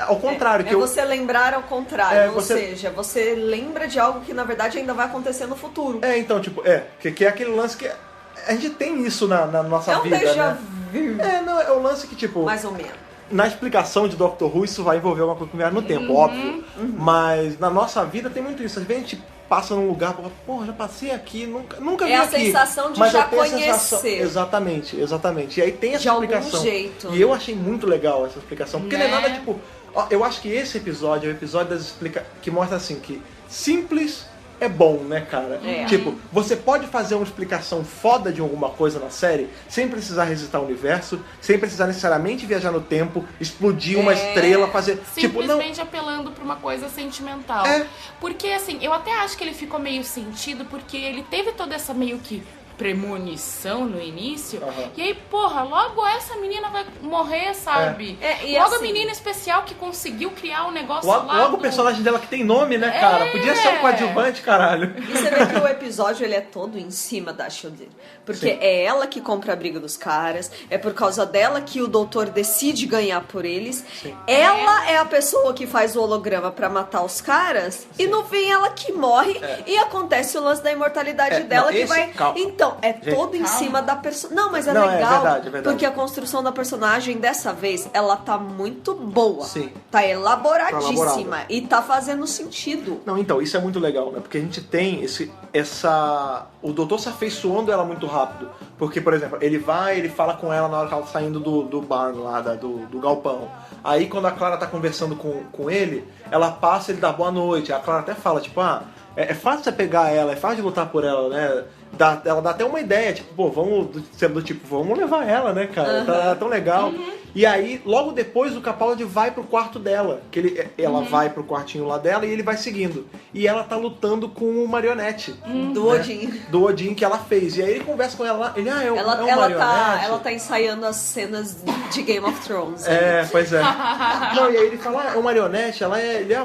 ao contrário. Você lembrar ao contrário, ou seja, você lembra de algo que na verdade ainda vai acontecer no futuro. Então, tipo, que é aquele lance que a gente tem isso na nossa vida, déjà né? vu. É o lance que, tipo... Mais ou menos. Na explicação de Dr. Who, isso vai envolver uma coisa com viagem no tempo, óbvio. Mas na nossa vida tem muito isso. Às vezes a gente passa num lugar e fala, porra, já passei aqui, nunca vi aqui. É a sensação de já conhecer. Exatamente. E aí tem essa de explicação. Algum jeito. E eu achei muito legal essa explicação. Porque não é nada tipo... eu acho que esse episódio é o episódio que mostra assim, que simples... é bom, né, cara? Tipo, você pode fazer uma explicação foda de alguma coisa na série sem precisar resetar o universo, sem precisar necessariamente viajar no tempo, explodir uma estrela, fazer... Simplesmente apelando pra uma coisa sentimental. Porque, assim, eu até acho que ele ficou meio sentido porque ele teve toda essa meio que premonição no início. E aí, porra, logo essa menina vai morrer, sabe? Logo assim, a menina especial que conseguiu criar um negócio logo o personagem dela que tem nome, né, cara? Podia ser um coadjuvante, caralho. E você vê que o episódio ele é todo em cima da Shield. Porque é ela que compra a briga dos caras, é por causa dela que o doutor decide ganhar por eles. Ela é a pessoa que faz o holograma pra matar os caras e no fim ela que morre e acontece o lance da imortalidade dela que vai... Então, todo em cima da personagem. Não, mas legal, é verdade. Porque a construção da personagem dessa vez, ela tá muito boa. Sim. Tá elaboradíssima e tá fazendo sentido. Não, então, isso é muito legal, né? Porque a gente tem o doutor se afeiçoando ela muito rápido. Porque, por exemplo, ele fala com ela na hora que ela tá saindo do barn lá, do galpão. Aí, quando a Clara tá conversando com ele, ela passa, ele dá boa noite. A Clara até fala, tipo, é fácil você pegar ela, é fácil de lutar por ela, né? Ela dá até uma ideia, tipo, pô, vamos levar ela, né, cara? Tá tão legal. E aí, logo depois, o Capaldi vai pro quarto dela. Ela vai pro quartinho lá dela e ele vai seguindo. E ela tá lutando com o marionete. Do Odin. Do Odin que ela fez. E aí ele conversa com ela lá. Ele, é um marionete. Ela tá ensaiando as cenas de Game of Thrones. Pois é. Não, e aí ele fala, é um marionete.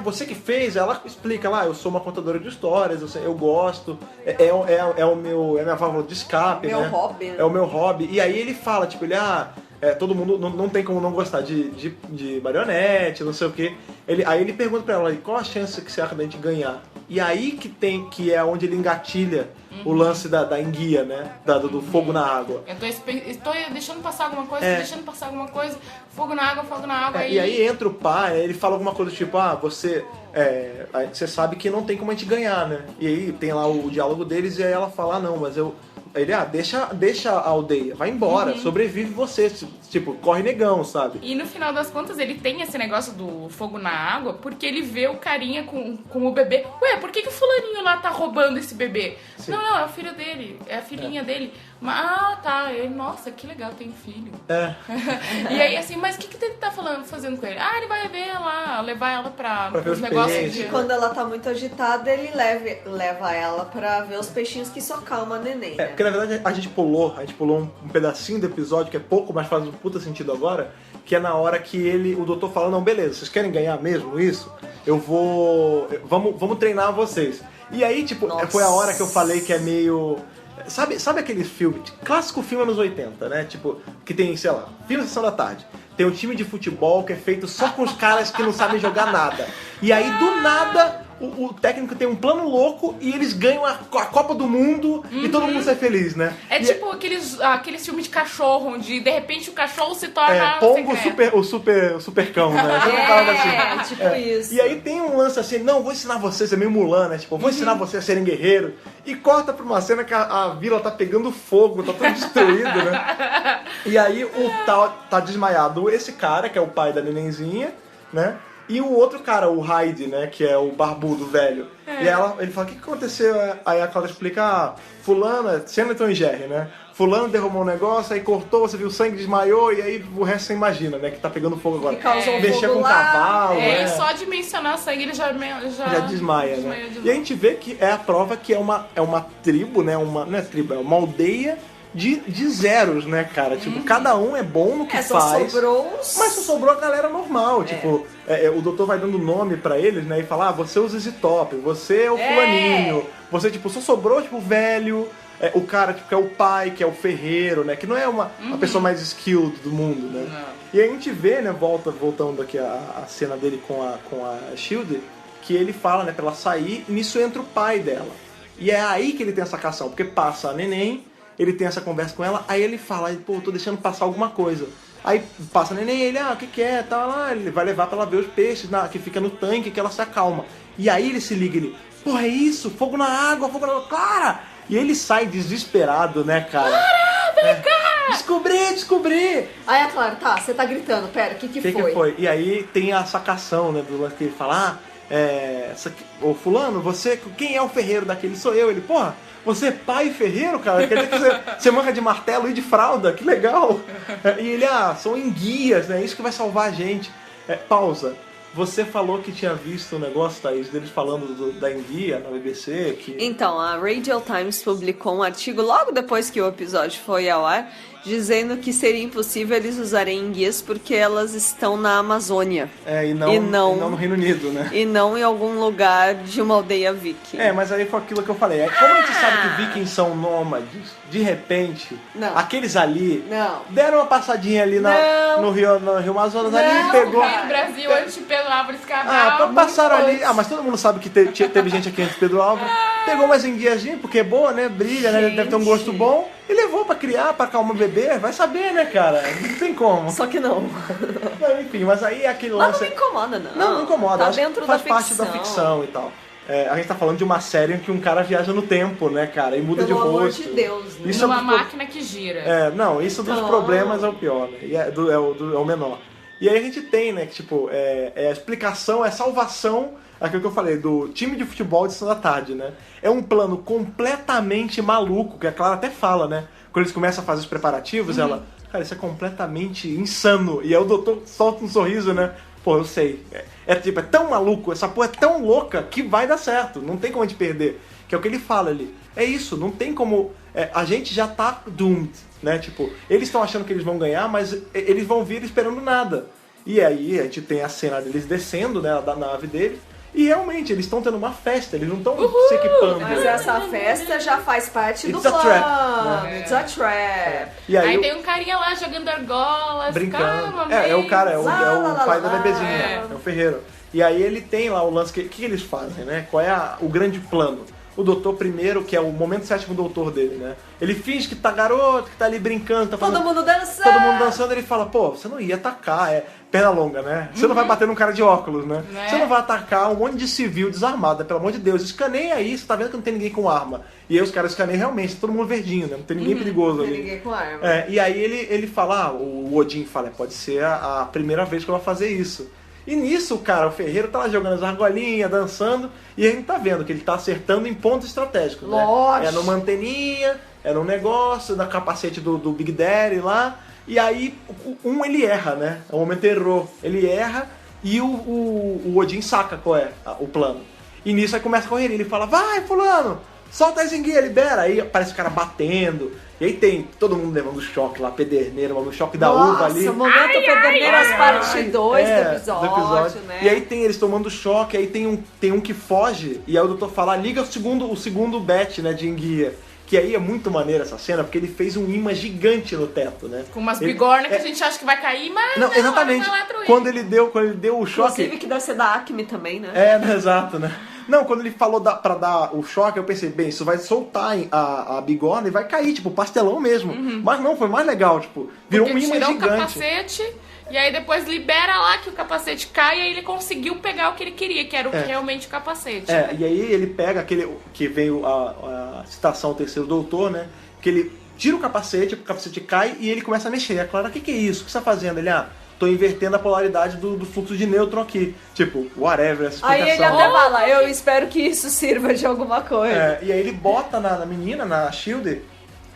Você que fez. Ela explica lá, eu sou uma contadora de histórias, eu gosto. É a minha válvula de escape, né? Hobby. É o meu hobby. E aí ele fala, tipo, todo mundo não tem como não gostar de marionete, não sei o quê. Aí ele pergunta pra ela, qual a chance que você acha da gente ganhar? E aí que é onde ele engatilha o lance da enguia, né? Do fogo na água. Eu tô deixando passar alguma coisa, fogo na água. E aí entra o pai, ele fala alguma coisa tipo, você sabe que não tem como a gente ganhar, né? E aí tem lá o diálogo deles e aí ela fala, não, mas ele, deixa a aldeia, vai embora, sobrevive você, tipo, corre negão, sabe? E no final das contas ele tem esse negócio do fogo na água porque ele vê o carinha com o bebê. Ué, por que o fulaninho lá tá roubando esse bebê? Sim. Não, é o filho dele, é a filhinha dele. Tá, nossa, que legal, tem filho. E aí assim, mas o que ele tá fazendo com ele? Ele vai ver lá, levar ela pra os negócios de... Quando ela tá muito agitada, ele leva ela pra ver os peixinhos que só calma a neném, né? Porque na verdade a gente pulou um pedacinho do episódio que é pouco, mas faz um puta sentido agora, que é na hora que o doutor fala, não, beleza, vocês querem ganhar mesmo isso? Vamos treinar vocês. E aí, tipo, foi a hora que eu falei que é meio... Sabe aquele filme, clássico filme anos 80, né? Tipo, que tem, sei lá, filme Sessão da Tarde. Tem um time de futebol que é feito só com os caras que não sabem jogar nada. E aí, do nada, o técnico tem um plano louco e eles ganham a Copa do Mundo e todo mundo sai feliz, né? É tipo aqueles filmes de cachorro, onde de repente o cachorro se torna... Pongo o super cão, né? Tipo isso. E aí tem um lance assim, não, vou ensinar vocês, é meio Mulan, né? Tipo, vou ensinar vocês a serem guerreiros. E corta pra uma cena que a vila tá pegando fogo, tá tudo destruído, né? E aí tá desmaiado esse cara, que é o pai da nenenzinha, né? E o outro cara, o Hyde, né, que é o barbudo velho. E ele fala, o que aconteceu? Aí a Cláudia explica, fulana, cena Tom e Jerry, né? Fulano derrubou um negócio, aí cortou, você viu o sangue, desmaiou, e aí o resto você imagina, né, que tá pegando fogo agora. Mexer com o cavalo, e só de mencionar sangue ele já desmaia, né? E a gente vê que é a prova que é uma tribo, né, não é tribo, é uma aldeia de zeros, né, cara? Tipo, cada um é bom no que faz. Mas só sobrou a galera normal. Tipo, o doutor vai dando nome pra eles, né? E fala, você é o ZZ Top, você é o fulaninho. Você, tipo, só sobrou, tipo, o velho. O cara, tipo, que é o pai, que é o ferreiro, né? Que não é a pessoa mais skilled do mundo, né? Não. E aí a gente vê, né, voltando aqui a cena dele com a Shield, que ele fala, né, pra ela sair, e nisso entra o pai dela. E é aí que ele tem essa cação, porque passa a neném, ele tem essa conversa com ela, aí ele fala, pô, tô deixando passar alguma coisa. Aí passa a neném, ele, o que é? Tá lá, ele vai levar pra ela ver os peixes que fica no tanque, que ela se acalma. E aí ele se liga, ele, pô, é isso? Fogo na água, Clara! E ele sai desesperado, né, cara? Clara, vem cá! Descobri! Aí a Clara, você tá gritando, pera, o que foi? E aí tem a sacação, né, do lance que ele fala, ô fulano, quem é o ferreiro daquele? Sou eu. Ele, porra, você é pai ferreiro, cara? Quer dizer que você manca de martelo e de fralda? Que legal! E ele, são enguias, né? Isso que vai salvar a gente. Pausa. Você falou que tinha visto o negócio, Thaís, deles falando da enguia na BBC. Então, a Radio Times publicou um artigo logo depois que o episódio foi ao ar, dizendo que seria impossível eles usarem enguias porque elas estão na Amazônia. E não no Reino Unido, né? E não em algum lugar de uma aldeia viking. Mas aí foi aquilo que eu falei. Como a gente sabe que vikings são nômades, de repente, aqueles ali deram uma passadinha ali no Rio Amazonas ali e pegou... no Brasil, antes de Pedro Álvares Cabral. Passaram ali. Mas todo mundo sabe que teve gente aqui antes de Pedro Álvares. Pegou mais enguiazinha, porque é boa, né? Brilha, né? Deve ter um gosto bom. E levou pra criar, pra acalmar o bebê. Vai saber, né, cara? Não tem como. Só que não. Enfim, mas aí é aquele lance... Mas não me incomoda, não. Não incomoda. Tá dentro faz da parte ficção. da ficção e tal. A gente tá falando de uma série em que um cara viaja no tempo, né, cara? E muda de rosto. Pelo amor de Deus. Né? Isso uma máquina que gira. Isso dos problemas é o pior, né? E é o menor. E aí a gente tem, né, que tipo, a explicação, a salvação, aquilo que eu falei, do time de futebol de Sessão da Tarde, né? É um plano completamente maluco, que a Clara até fala, né? Quando eles começam a fazer os preparativos, ela, cara, isso é completamente insano. E aí o doutor solta um sorriso, né? Pô, eu sei. É tão maluco, essa porra é tão louca que vai dar certo. Não tem como a gente perder. Que é o que ele fala ali. É isso, não tem como... a gente já tá doomed, né? Tipo, eles estão achando que eles vão ganhar, mas eles vão vir esperando nada. E aí a gente tem a cena deles descendo, né, da nave deles. E realmente, eles estão tendo uma festa, eles não estão se equipando. Mas essa festa já faz parte do plano. It's a trap. E aí tem um carinha lá jogando argolas, brincando. Calma, é o cara, é o pai da bebezinha, é o ferreiro. E aí ele tem lá o lance, que eles fazem, né? Qual é o grande plano? O doutor primeiro, que é o momento sétimo doutor dele, né? Ele finge que tá garoto, que tá ali brincando, tá fazendo... Todo mundo dançando, ele fala, pô, você não ia atacar, perna longa, né? Você não vai bater num cara de óculos, né? Você não vai atacar um monte de civil desarmado, pelo amor de Deus. Escaneia aí, você tá vendo que não tem ninguém com arma. E aí os caras escaneiam realmente, todo mundo verdinho, né? Não tem ninguém perigoso ali. Não tem ninguém com arma. E aí ele fala, o Odin fala, pode ser a primeira vez que eu vou fazer isso. E nisso, cara, o ferreiro tá lá jogando as argolinhas, dançando, e a gente tá vendo que ele tá acertando em pontos estratégicos, né? Lógico. É numa anteninha, é num negócio, na capacete do Big Daddy lá, e aí ele erra, né? O momento errou. Ele erra e o Odin saca qual é o plano. E nisso aí começa a correr, ele fala, vai fulano, solta a enguia, libera. Aí aparece o cara batendo. E aí tem todo mundo levando choque lá, Pederneira, o choque da uva ali. Nossa, momento Pederneiras parte 2 do episódio, né? E aí tem eles tomando choque, aí tem um que foge, e aí o doutor fala, liga o segundo bet, né, de enguia. Que aí é muito maneiro essa cena, porque ele fez um imã gigante no teto, né? Com umas bigornas que a gente acha que vai cair, mas não exatamente. Quando ele deu o choque... Inclusive que deve ser da Acme também, né? Exato, né? Não, quando ele falou pra dar o choque, eu pensei, bem, isso vai soltar a bigorna e vai cair, tipo, pastelão mesmo. Mas não, foi mais legal, tipo, virou um imã gigante. O capacete, e aí depois libera lá que o capacete cai, e aí ele conseguiu pegar o que ele queria, que era realmente o capacete. E aí ele pega aquele, que veio a citação ao terceiro doutor, né, que ele tira o capacete cai e ele começa a mexer. A Clara, o que é isso? O que você tá fazendo? Ele, tô invertendo a polaridade do fluxo de nêutron aqui. Tipo, whatever, essa explicação. Aí ele até fala, eu espero que isso sirva de alguma coisa. E aí ele bota na menina, na Shield,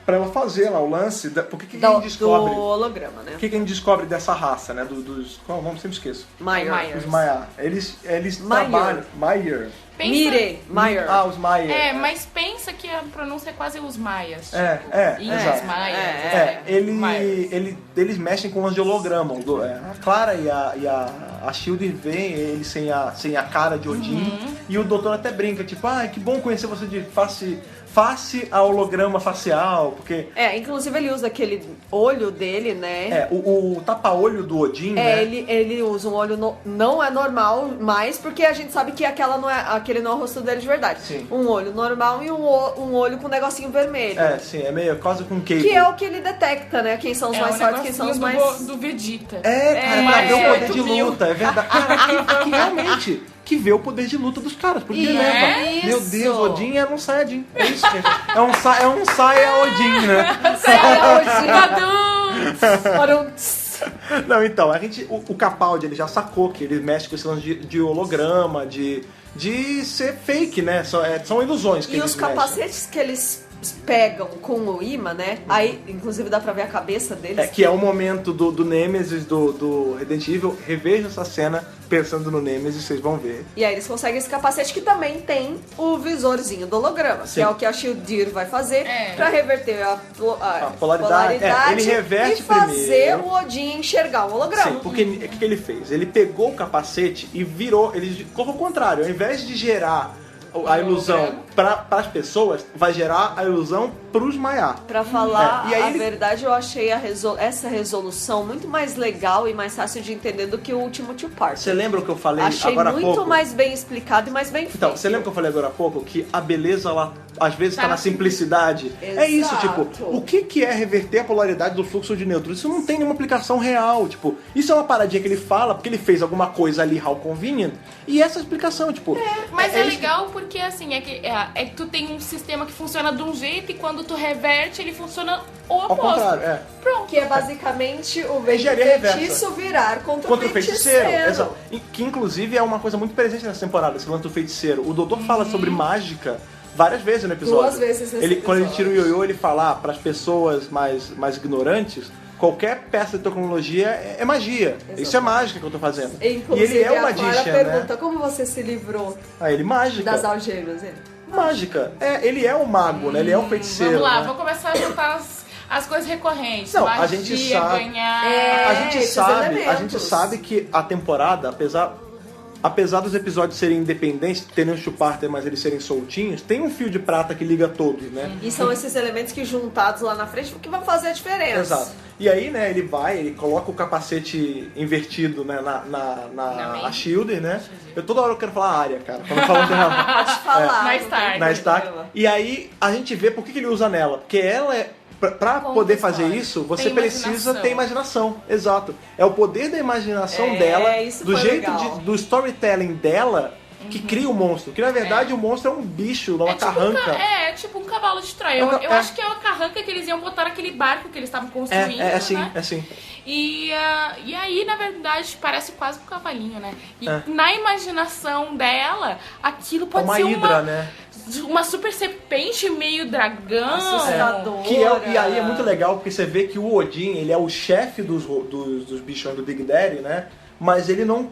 pra ela fazer lá o lance. Porque que a gente descobre? Do holograma, né? O que a gente descobre dessa raça, né? Qual é o nome? Sempre esqueço. Myers. Os Maiar. Eles trabalham. Meyer. Meyer. Os Meyer. Mas pensa que a pronúncia é quase os Maias. Exato. Maias. Eles mexem com os de holograma. A Clara e a Shield veem ele sem a cara de Odin. E o doutor até brinca, tipo, que bom conhecer você de face a holograma facial, porque... inclusive ele usa aquele olho dele, né? O tapa-olho do Odin, né? Ele usa um olho não é normal mais, porque a gente sabe que aquele não é o rosto dele de verdade. Sim. Um olho normal e um olho com um negocinho vermelho. Sim, é meio quase com cable. Que é o que ele detecta, né? Quem são os mais fortes, quem são os mais... do Vegeta. Cara, pra ver o poder de luta, é verdade. Cara, aqui realmente... que vê o poder de luta dos caras. Porque leva. Meu Deus, Odin era um Saiyajin. É isso, gente. É um Saia Odin, né? Não, então, o Capaldi, ele já sacou que ele mexe com esse lance de holograma, de ser fake, né? São ilusões que eles mexem. E os capacetes que eles pegam com o imã, né? Aí, inclusive, dá pra ver a cabeça deles. Que é o momento do Nemesis, do Resident Evil. Reveja essa cena pensando no Nemesis, vocês vão ver. E aí eles conseguem esse capacete que também tem o visorzinho do holograma. Sim. Que é o que a Shield vai fazer pra reverter a polaridade. Ele reverte e fazer primeiro. o Odin enxergar o holograma. Sim, porque o que ele fez? Ele pegou o capacete e virou, ele colocou o contrário. Ao invés de gerar a ilusão para as pessoas, vai gerar a ilusão para os Maiar. Pra falar a verdade, eu achei essa resolução muito mais legal e mais fácil de entender do que o último two-part. Você lembra o que eu falei agora há pouco? Achei muito mais bem explicado e mais bem feito. Então, você lembra que eu falei agora há pouco? Que a beleza, ela às vezes tá na simplicidade. Exato. É isso, tipo, o que é reverter a polaridade do fluxo de nêutrons? Isso não tem nenhuma aplicação real, tipo, isso é uma paradinha que ele fala porque ele fez alguma coisa ali, how convenient, e essa explicação, tipo... Mas é legal porque, assim, é que tu tem um sistema que funciona de um jeito e quando tu reverte, ele funciona o oposto. Ao contrário, Pronto. Que é basicamente o feitiço virar contra o feiticeiro. Exato. Que, inclusive, é uma coisa muito presente nessa temporada, esse lance do feiticeiro. O doutor fala sobre mágica várias vezes no episódio. 2 vezes nesse episódio. Quando ele tira o ioiô, ele fala para as pessoas mais ignorantes, qualquer peça de tecnologia é magia. Exato. Isso é mágica que eu tô fazendo. Inclusive, e ele é o magician, pergunta, né? Como você se livrou ele mágica. das algemas? Mágica. Ele é o mago, né? Ele é o feiticeiro. Vamos lá, né? vou começar a juntar as coisas recorrentes. Não, magia, a gente sabe. Ganhar... A gente sabe que a temporada, apesar dos episódios serem independentes, terem um two-parter, mas eles serem soltinhos, tem um fio de prata que liga todos, né? E são esses elementos que juntados lá na frente que vão fazer a diferença. Exato. E aí, né, ele coloca o capacete invertido, né, na Shield, né? Eu toda hora eu quero falar área, cara. Quando eu falo Pode falar. Na Stark. E aí a gente vê por que ele usa nela. Porque ela é... Pra poder fazer isso, você precisa ter imaginação. Exato. É o poder da imaginação dela, do jeito do storytelling dela, que cria o monstro. Que na verdade o monstro é um bicho, uma carranca. É tipo um cavalo de Troia. Eu acho que é uma carranca que eles iam botar naquele barco que eles estavam construindo. É assim. E aí, na verdade, parece quase um cavalinho, né? E na imaginação dela, aquilo pode ser uma hidra, né? Uma super serpente meio dragão. Assustadora. E aí é muito legal porque você vê que o Odin, ele é o chefe dos bichos do Big Daddy, né? Mas ele não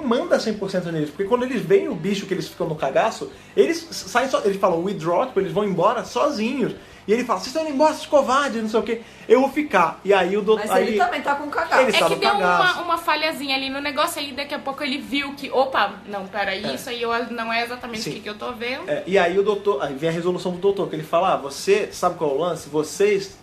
manda 100% neles. Porque quando eles veem o bicho que eles ficam no cagaço, eles saem eles falam withdraw, tipo, eles vão embora sozinhos. E ele fala, vocês estão indo embora, esses covardes, não sei o que. Eu vou ficar. E aí o doutor... Mas ele também tá com cagaço. Ele tá que no deu cagaço. uma falhazinha ali no negócio, aí daqui a pouco ele viu que, opa, não, peraí, isso aí não é exatamente o que eu tô vendo. E aí o doutor, aí vem a resolução do doutor, que ele fala, você, sabe qual é o lance? Vocês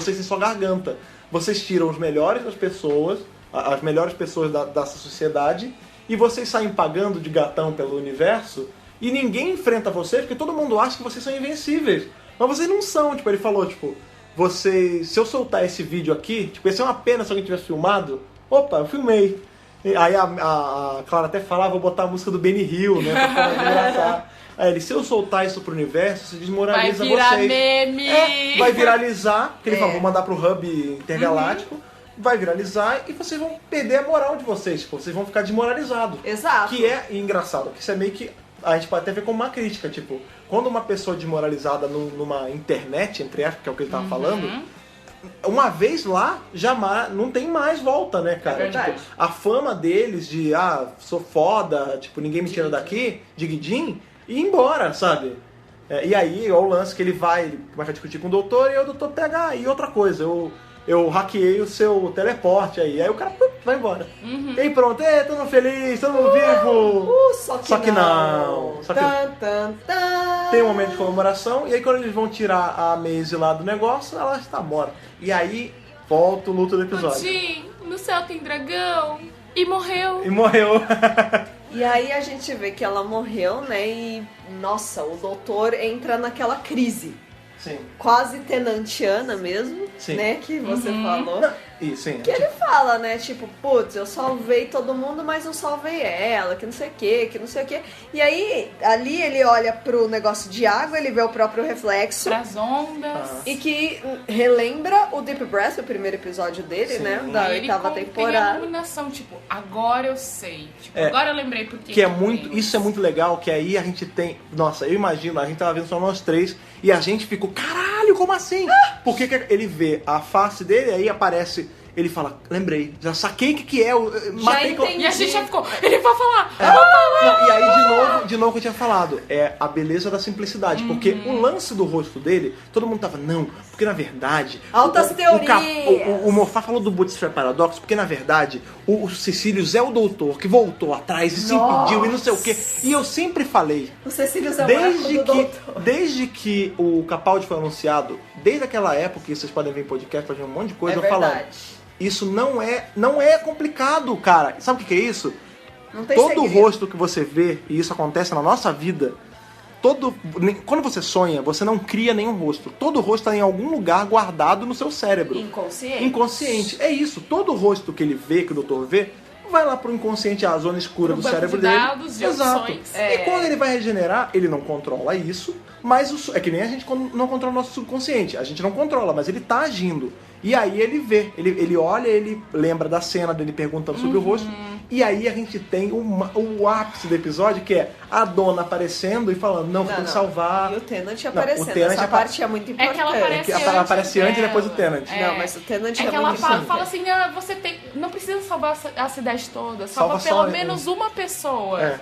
têm sua garganta. Vocês tiram os melhores das pessoas, as melhores pessoas dessa sociedade, e vocês saem pagando de gatão pelo universo, E ninguém enfrenta vocês porque todo mundo acha que vocês são invencíveis. Mas vocês não são, tipo, ele falou, tipo, vocês, se eu soltar esse vídeo aqui, tipo, ia ser uma pena se alguém tivesse filmado. Opa, eu filmei. E aí a Clara até falava, vou botar a música do Benny Hill, né, pra falar engraçar. Aí ele, se eu soltar isso pro universo, você desmoraliza vocês. Vai virar meme! Vai viralizar, porque ele falou, vou mandar pro hub intergaláctico, vai viralizar e vocês vão perder a moral de vocês, tipo, vocês vão ficar desmoralizados. Exato. Que é engraçado, que isso é meio que, a gente pode até ver como uma crítica, tipo, quando uma pessoa desmoralizada numa internet, entre aspas, que é o que ele tava falando, uma vez lá, jamais, não tem mais volta, né, cara? É verdade. Tipo, a fama deles de, sou foda, tipo, ninguém me tira daqui, de Guidin, e ir embora, sabe? E aí, é o lance que ele começa a discutir com o doutor, e aí o doutor pega, e outra coisa, eu hackeei o seu teleporte aí o cara vai embora. E aí pronto, todo mundo feliz, todo mundo vivo. Só que não. Tem um momento de comemoração, e aí quando eles vão tirar a Maisie lá do negócio, ela está morta. E aí volta o luto do episódio. Jim, no céu tem dragão. E morreu. E aí a gente vê que ela morreu, né? E, nossa, o doutor entra naquela crise. Sim. Quase tenantiana mesmo, Sim. né? Que você falou. Sim. Que ele fala, né? Tipo, putz, eu salvei todo mundo, mas não salvei ela, que não sei o que. E aí, ali ele olha pro negócio de água, ele vê o próprio reflexo. Pras ondas. E que relembra o Deep Breath, o primeiro episódio dele, Sim. né? Da oitava temporada. Tem a iluminação, tipo, agora eu sei. Tipo, agora eu lembrei porque. Que é muito, isso é muito legal, que aí a gente tem... Nossa, eu imagino, a gente tava vendo só nós três, e a gente ficou, caralho, como assim? Porque que ele vê a face dele, aí aparece... Ele fala, lembrei, já saquei o que é, matei... E a gente já ficou, ele vai falar, E aí, de novo que eu tinha falado, é a beleza da simplicidade, porque o lance do rosto dele, todo mundo tava, não, porque na verdade... Altas teorias! O Moffat falou do Bootstrap Paradox, porque na verdade, o Cecilius é o doutor que voltou atrás e se impediu e não sei o quê. E eu sempre falei... O Cecilius é o arco do doutor. Desde que o Capaldi foi anunciado, desde aquela época, que vocês podem ver em podcast, fazer um monte de coisa, eu falando... Isso não é complicado, cara. Sabe o que é isso? Não tem todo segredo. rosto que você vê, e isso acontece na nossa vida, quando você sonha, você não cria nenhum rosto. Todo rosto está em algum lugar guardado no seu cérebro. Inconsciente. É isso. Todo rosto que ele vê, que o doutor vê, vai lá pro inconsciente, a zona escura do cérebro dele. Exato. E quando ele vai regenerar, ele não controla isso, mas é que nem a gente não controla o nosso subconsciente. A gente não controla, mas ele tá agindo. E aí ele vê, ele olha, ele lembra da cena dele perguntando sobre o rosto. E aí a gente tem o ápice do episódio, que é a dona aparecendo e falando, não, tem que salvar. E o Tennant aparecendo. Essa parte é muito importante. É que ela aparece antes e depois o Tennant. Não, mas o Tennant é que ela fala assim, você não precisa salvar a cidade toda, salva pelo menos uma pessoa.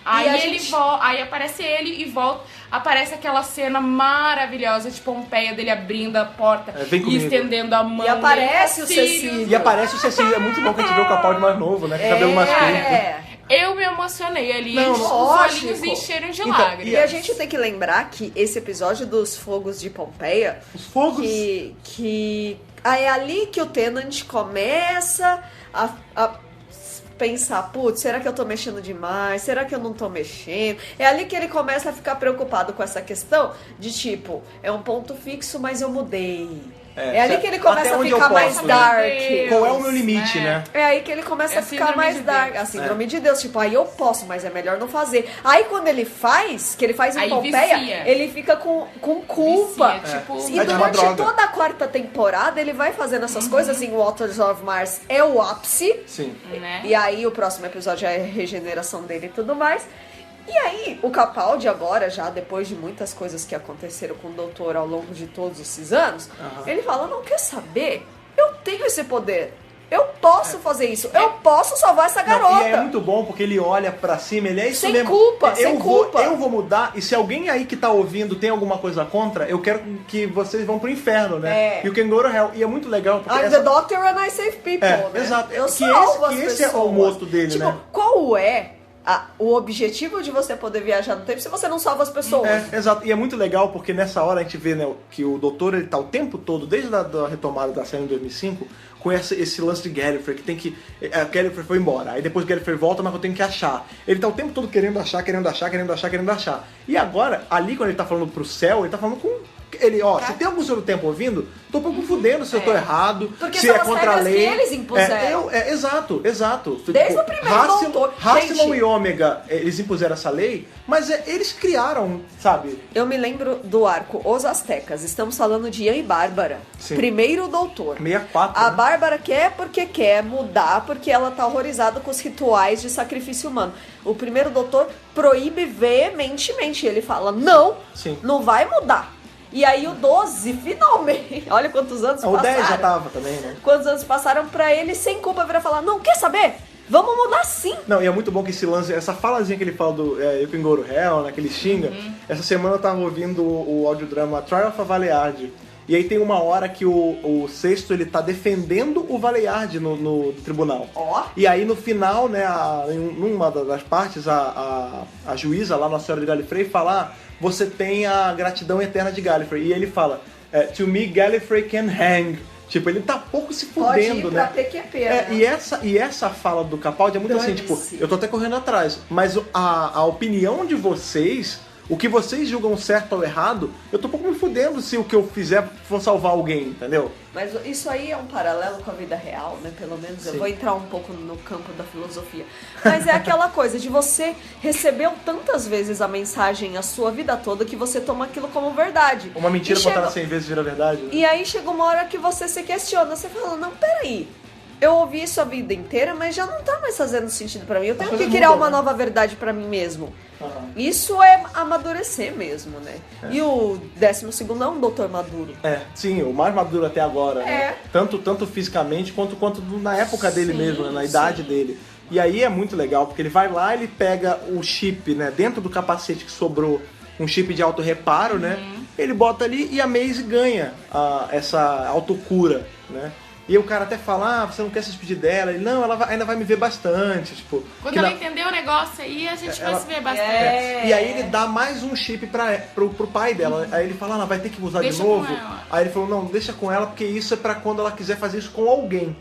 Aí aí aparece ele e volta, aparece aquela cena maravilhosa de Pompeia dele abrindo a porta e estendendo a mão. E aparece o Cecílio. E aparece o Cecílio, é muito bom que a gente vê o Capaldi mais novo, né? Com o cabelo mais curto. Eu me emocionei ali, os olhinhos encheram de lágrimas. E a gente tem que lembrar que esse episódio dos fogos de Pompeia... Os fogos? Que é ali que o Tennant começa a pensar, putz, será que eu tô mexendo demais? Será que eu não tô mexendo? É ali que ele começa a ficar preocupado com essa questão de tipo, é um ponto fixo, mas eu mudei. É ali que ele começa a ficar mais dark. Qual é o meu limite, né? É aí que ele começa a ficar mais dark. A síndrome de Deus. Tipo, aí eu posso, mas é melhor não fazer. Aí quando ele faz, que ele faz em Pompeia, ele fica com culpa. E durante toda a quarta temporada, ele vai fazendo essas coisas. Em Waters of Mars é o ápice. Sim. E aí o próximo episódio é a regeneração dele e tudo mais. E aí, o Capaldi agora, já depois de muitas coisas que aconteceram com o doutor ao longo de todos esses anos, ele fala, não quer saber? Eu tenho esse poder. Eu posso fazer isso. Eu posso salvar essa garota. E é muito bom porque ele olha pra cima, ele é isso sem mesmo. Culpa, Eu vou mudar, e se alguém aí que tá ouvindo tem alguma coisa contra, eu quero que vocês vão pro inferno, né? You can go to hell. E é muito legal porque I'm the doctor and I save people, né? Exato. Eu salvo as pessoas. Esse é o moto dele, tipo, né? Qual é o objetivo de você poder viajar no tempo se você não salva as pessoas. Exato. E é muito legal porque nessa hora a gente vê, né, que o doutor ele tá o tempo todo, desde a retomada da série em 2005, com esse lance de Gallifrey, que tem que... Gallifrey foi embora, aí depois Gallifrey volta, mas eu tenho que achar. Ele tá o tempo todo querendo achar. E agora, ali quando ele tá falando pro céu, ele tá falando com... se tem algum senhor do tempo ouvindo, tô pouco fudendo se eu tô errado, porque se são é contra a lei. Que eles impuseram. Exato. Desde o primeiro doutor. Hasselman e Ômega, eles impuseram essa lei, mas eles criaram, sabe? Eu me lembro do arco Os Aztecas. Estamos falando de Ian e Bárbara. Sim. Primeiro doutor. 64. A Bárbara quer porque quer mudar, porque ela tá horrorizada com os rituais de sacrifício humano. O primeiro doutor proíbe veementemente. Ele fala, não vai mudar. E aí o 12, finalmente, olha quantos anos passaram. O 10 já tava também, né? Quantos anos passaram pra ele, sem culpa, virar falar, não, quer saber? Vamos mudar sim. Não, e é muito bom que esse lance, essa falazinha que ele fala do You Can Go to Hell, né, que ele xinga. Essa semana eu tava ouvindo o audiodrama Trial of a Valeyard. E aí tem uma hora que o Sexto, ele tá defendendo o Valeyard no tribunal. E aí no final, né, numa das partes, a juíza lá, Nossa Senhora de Gallifrey, fala... você tem a gratidão eterna de Gallifrey. E ele fala, to me Gallifrey can hang. Tipo, ele tá pouco se fudendo, né? Pode ir pra PQP, né? E essa fala do Capaldi é muito assim, tipo, eu tô até correndo atrás, mas a opinião de vocês, o que vocês julgam certo ou errado, eu tô um pouco me fudendo se o que eu fizer for salvar alguém, entendeu? Mas isso aí é um paralelo com a vida real, né? Pelo menos. Sim. Eu vou entrar um pouco no campo da filosofia. Mas é aquela coisa de você recebeu tantas vezes a mensagem a sua vida toda que você toma aquilo como verdade. Uma mentira contada 100 vezes vira verdade. Né? E aí chega uma hora que você se questiona, você fala, não, peraí. Eu ouvi isso a vida inteira, mas já não tá mais fazendo sentido pra mim. Eu tenho que criar uma nova verdade pra mim mesmo. Isso é amadurecer mesmo, né? E o 12º é um doutor maduro. Sim, o mais maduro até agora, né? Tanto fisicamente quanto na época dele mesmo, né? Na idade dele. E aí é muito legal, porque ele vai lá, ele pega o chip, né? Dentro do capacete que sobrou, um chip de auto-reparo, né? Ele bota ali e a Maisie ganha essa autocura, né? E o cara até fala, você não quer se despedir dela? Ele, não, ela ainda vai me ver bastante, tipo... Quando ela entender o negócio aí, a gente vai se ver bastante. E aí ele dá mais um chip pro pai dela. Aí ele fala, ela vai ter que usar de novo. Aí ele falou, não, deixa com ela, porque isso é pra quando ela quiser fazer isso com alguém.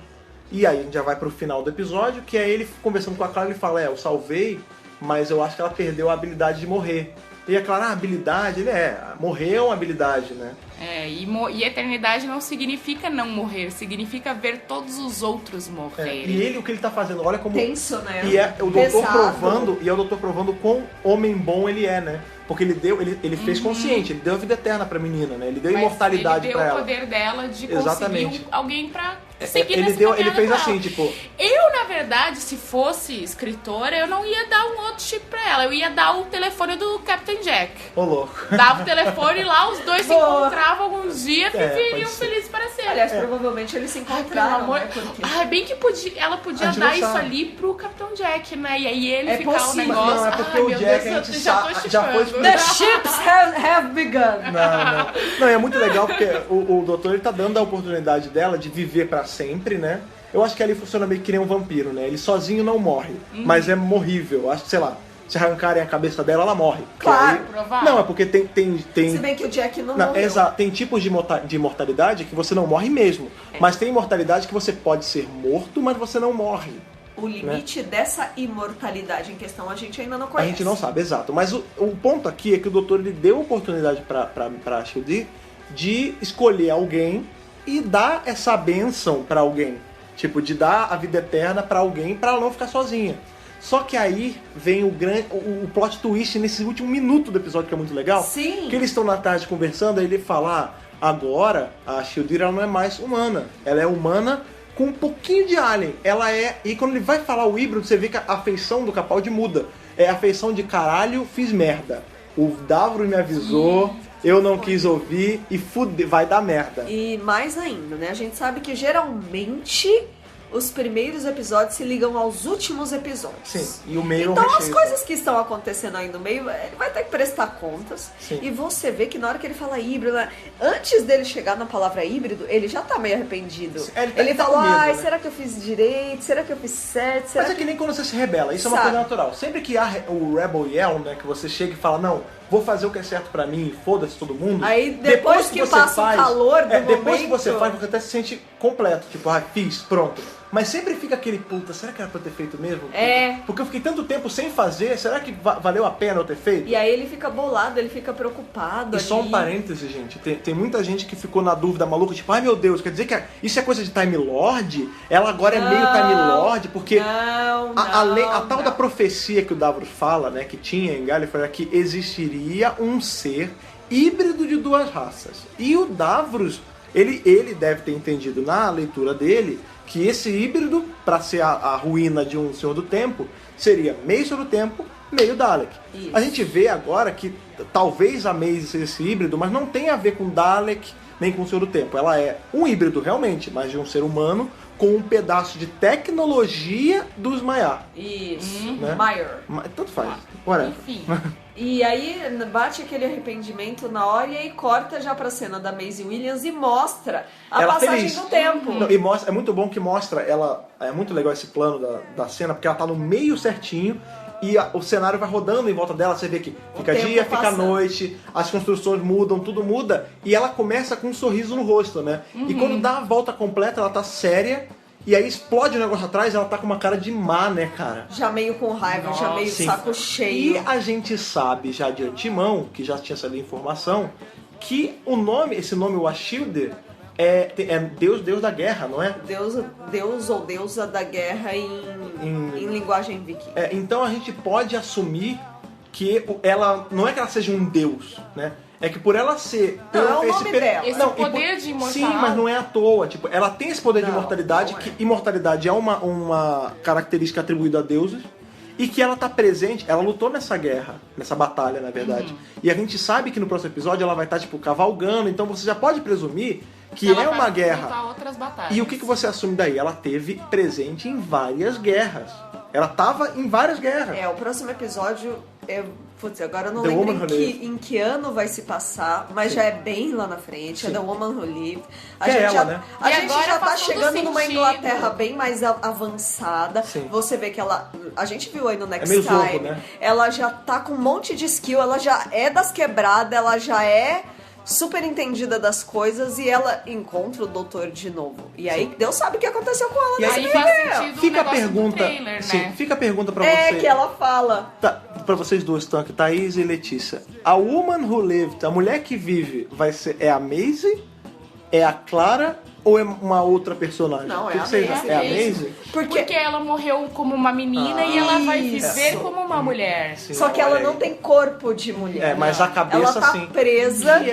E aí a gente já vai pro final do episódio, que é ele conversando com a Clara, ele fala, eu salvei, mas eu acho que ela perdeu a habilidade de morrer. E a Clara, habilidade, morrer é uma habilidade, né? E eternidade não significa não morrer, significa ver todos os outros morrerem. E ele, o que ele tá fazendo, olha como... Tenso, né? E é o doutor provando quão homem bom ele é, né? Porque ele fez consciente, ele deu a vida eterna pra menina, né? Ele deu imortalidade pra ela. Ele deu o poder dela de conseguir alguém pra seguir ele fez dela. assim, tipo... Eu, na verdade, se fosse escritora, eu não ia dar um outro chip pra ela. Eu ia dar o telefone do Captain Jack. Ô, louco. Dava o telefone lá, os dois se encontravam alguns dias e viveriam felizes para sempre. Aliás, provavelmente eles se encontraram, né? Porque... bem que ela podia dar isso ali pro Capitão Jack, né? E aí ele ficar possível. o negócio... Não, é porque o Jack, a gente já foi... The ships have begun. Não, é muito legal porque o doutor, ele tá dando a oportunidade dela de viver pra sempre, né? Eu acho que ali funciona meio que nem um vampiro, né? Ele sozinho não morre, mas é morrível. Acho que, sei lá, se arrancarem a cabeça dela, ela morre. Claro, provável. Não, é porque tem... Se bem que o Jack não morreu. Exato, tem tipos de imortalidade que você não morre mesmo. Mas tem imortalidade que você pode ser morto, mas você não morre. O limite dessa imortalidade em questão a gente ainda não conhece. A gente não sabe, exato. Mas o ponto aqui é que o doutor, ele deu oportunidade pra Shield de escolher alguém e dar essa bênção pra alguém. Tipo, de dar a vida eterna pra alguém pra ela não ficar sozinha. Só que aí vem o plot twist nesse último minuto do episódio, que é muito legal. Sim. Que eles estão na tarde conversando, aí ele fala, agora a Shield ela não é mais humana. Ela é humana com um pouquinho de alien. Ela é... E quando ele vai falar o híbrido, você vê que a feição do Capaldi muda. É a feição de caralho, fiz merda. O Davros me avisou, eu não quis ouvir e vai dar merda. E mais ainda, né? A gente sabe que geralmente os primeiros episódios se ligam aos últimos episódios. Sim, e o meio então as coisas que estão acontecendo aí no meio, ele vai ter que prestar contas. Sim. E você vê que na hora que ele fala híbrido, antes dele chegar na palavra híbrido, ele já tá meio arrependido. Ele falou, medo, será que eu fiz direito? Será que eu fiz certo? Será Mas é que nem quando você se rebela, isso é uma coisa natural. Sempre que há o Rebel Yell, né, que você chega e fala, não, vou fazer o que é certo pra mim, foda-se todo mundo. Aí depois que passa o calor do momento... Depois que você faz, você até se sente completo. Tipo, fiz, pronto. Mas sempre fica aquele, puta, será que era pra eu ter feito mesmo? Porque eu fiquei tanto tempo sem fazer, será que valeu a pena eu ter feito? E aí ele fica bolado, ele fica preocupado. E só um parêntese, gente, tem muita gente que ficou na dúvida maluca, tipo, ai meu Deus, quer dizer que isso é coisa de Time Lord? Ela agora é meio Time Lord? Porque a tal da profecia que o Davros fala, né, que tinha em Gallifrey, é que existiria um ser híbrido de duas raças. E o Davros, ele deve ter entendido na leitura dele que esse híbrido, para ser a ruína de um Senhor do Tempo, seria meio Senhor do Tempo, meio Dalek. Isso. A gente vê agora que talvez a Maisie seja esse híbrido, mas não tem a ver com Dalek nem com o Senhor do Tempo. Ela é um híbrido realmente, mas de um ser humano com um pedaço de tecnologia dos Maiar. Isso, né? Maior. Tanto faz. Whatever. Enfim. E aí bate aquele arrependimento na hora e aí corta já pra cena da Maisie Williams e mostra a ela passagem feliz. do tempo. Não, e mostra, é muito bom que mostra ela, é muito legal esse plano da cena, porque ela tá no meio certinho e o cenário vai rodando em volta dela, você vê que fica dia, fica noite, as construções mudam, tudo muda, e ela começa com um sorriso no rosto, né? E quando dá a volta completa, ela tá séria, e aí explode o negócio atrás, ela tá com uma cara de má, né, cara? Já meio com raiva, já meio saco cheio. E a gente sabe já de antemão, que já tinha essa informação, que esse nome Washilder, é Deus da guerra, não é? Deus ou deusa da guerra em linguagem viking. Então a gente pode assumir que ela, não é que ela seja um deus, né? É que por ela ser... Não, é o nome dela. Esse poder de imortalidade. Sim, mas não é à toa. Tipo, ela tem esse poder de imortalidade, que imortalidade é uma característica atribuída a deuses, e que ela tá presente, ela lutou nessa guerra, nessa batalha, na verdade. E a gente sabe que no próximo episódio ela vai estar, tipo, cavalgando, então você já pode presumir que é uma guerra. Outras batalhas. E o que você assume daí? Ela teve presente em várias guerras. Ela tava em várias guerras. O próximo episódio... agora eu não lembro em que ano vai se passar, mas já é bem lá na frente. É The Woman Who Lived. A gente já tá chegando numa Inglaterra bem mais avançada. Sim. Você vê que a gente viu aí no Next Time, Time, né? Ela já tá com um monte de skill, ela já é das quebradas, ela já é super entendida das coisas e ela encontra o doutor de novo. E aí Deus sabe o que aconteceu com ela. E aí faz sentido fica a pergunta, trailer, né? Fica a pergunta pra você. você. Que ela fala. Pra vocês dois, estão aqui, Thaís e Letícia. A Woman Who Lived, a mulher que vive, é a Maisie? É a Clara? Ou é uma outra personagem? Não, é a Maisie? Porque ela morreu como uma menina e ela vai viver como uma mulher. Sim, só que ela não tem corpo de mulher. Mas a cabeça, ela tá presa. E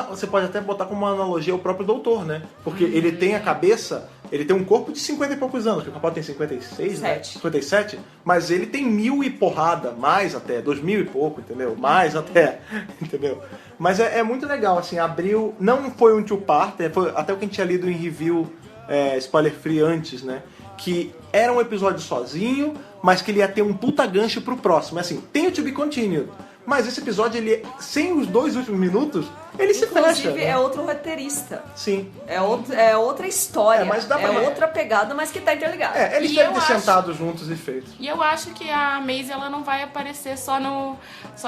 você pode até botar como uma analogia o próprio doutor, né? Porque ele tem a cabeça, ele tem um corpo de 50 e poucos anos, que o Capaldi tem 56, né? 57, mas ele tem 1000 e porrada, mais até, 2000 e pouco, entendeu? Mais até, entendeu? Mas é muito legal, assim, abriu, não foi um two-parter, foi até o que a gente tinha lido em review spoiler free antes, né? Que era um episódio sozinho, mas que ele ia ter um puta gancho pro próximo. Assim, tem o To Be Continued, mas esse episódio, ele, sem os 2 últimos minutos, ele se fecha. Inclusive, é outro roteirista. Sim. É outra história. Mas dá pra... outra pegada, mas que tá interligada. Eles devem ter sentado juntos e feito. E eu acho que a Maisie, ela não vai aparecer só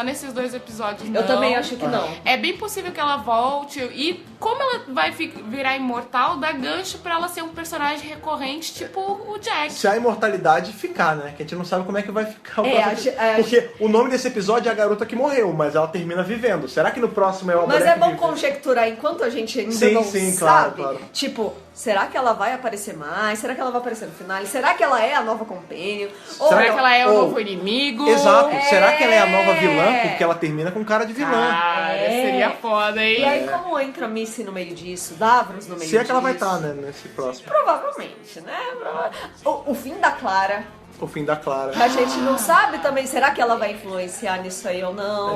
nesses 2 episódios, não. Eu também acho que não. É bem possível que ela volte e como ela vai virar imortal, dá gancho pra ela ser um personagem recorrente, tipo o Jack. Se a imortalidade ficar, né? Que a gente não sabe como é que vai ficar o próximo. Porque o nome desse episódio é a garota que morreu, mas ela termina vivendo. Será que no próximo é uma mulher que vamos conjecturar enquanto a gente ainda não sabe. Claro. Tipo, será que ela vai aparecer mais? Será que ela vai aparecer no final? Será que ela é a nova companion? Será que ela é o novo inimigo? Exato. Será que ela é a nova vilã? Porque ela termina com cara de vilã. Seria foda, hein? E aí como entra a Missy no meio disso? Davros no meio disso? Se é que ela vai estar, né, nesse próximo. Provavelmente, né? O fim da Clara. O fim da Clara. A gente não sabe também, será que ela vai influenciar nisso aí ou não?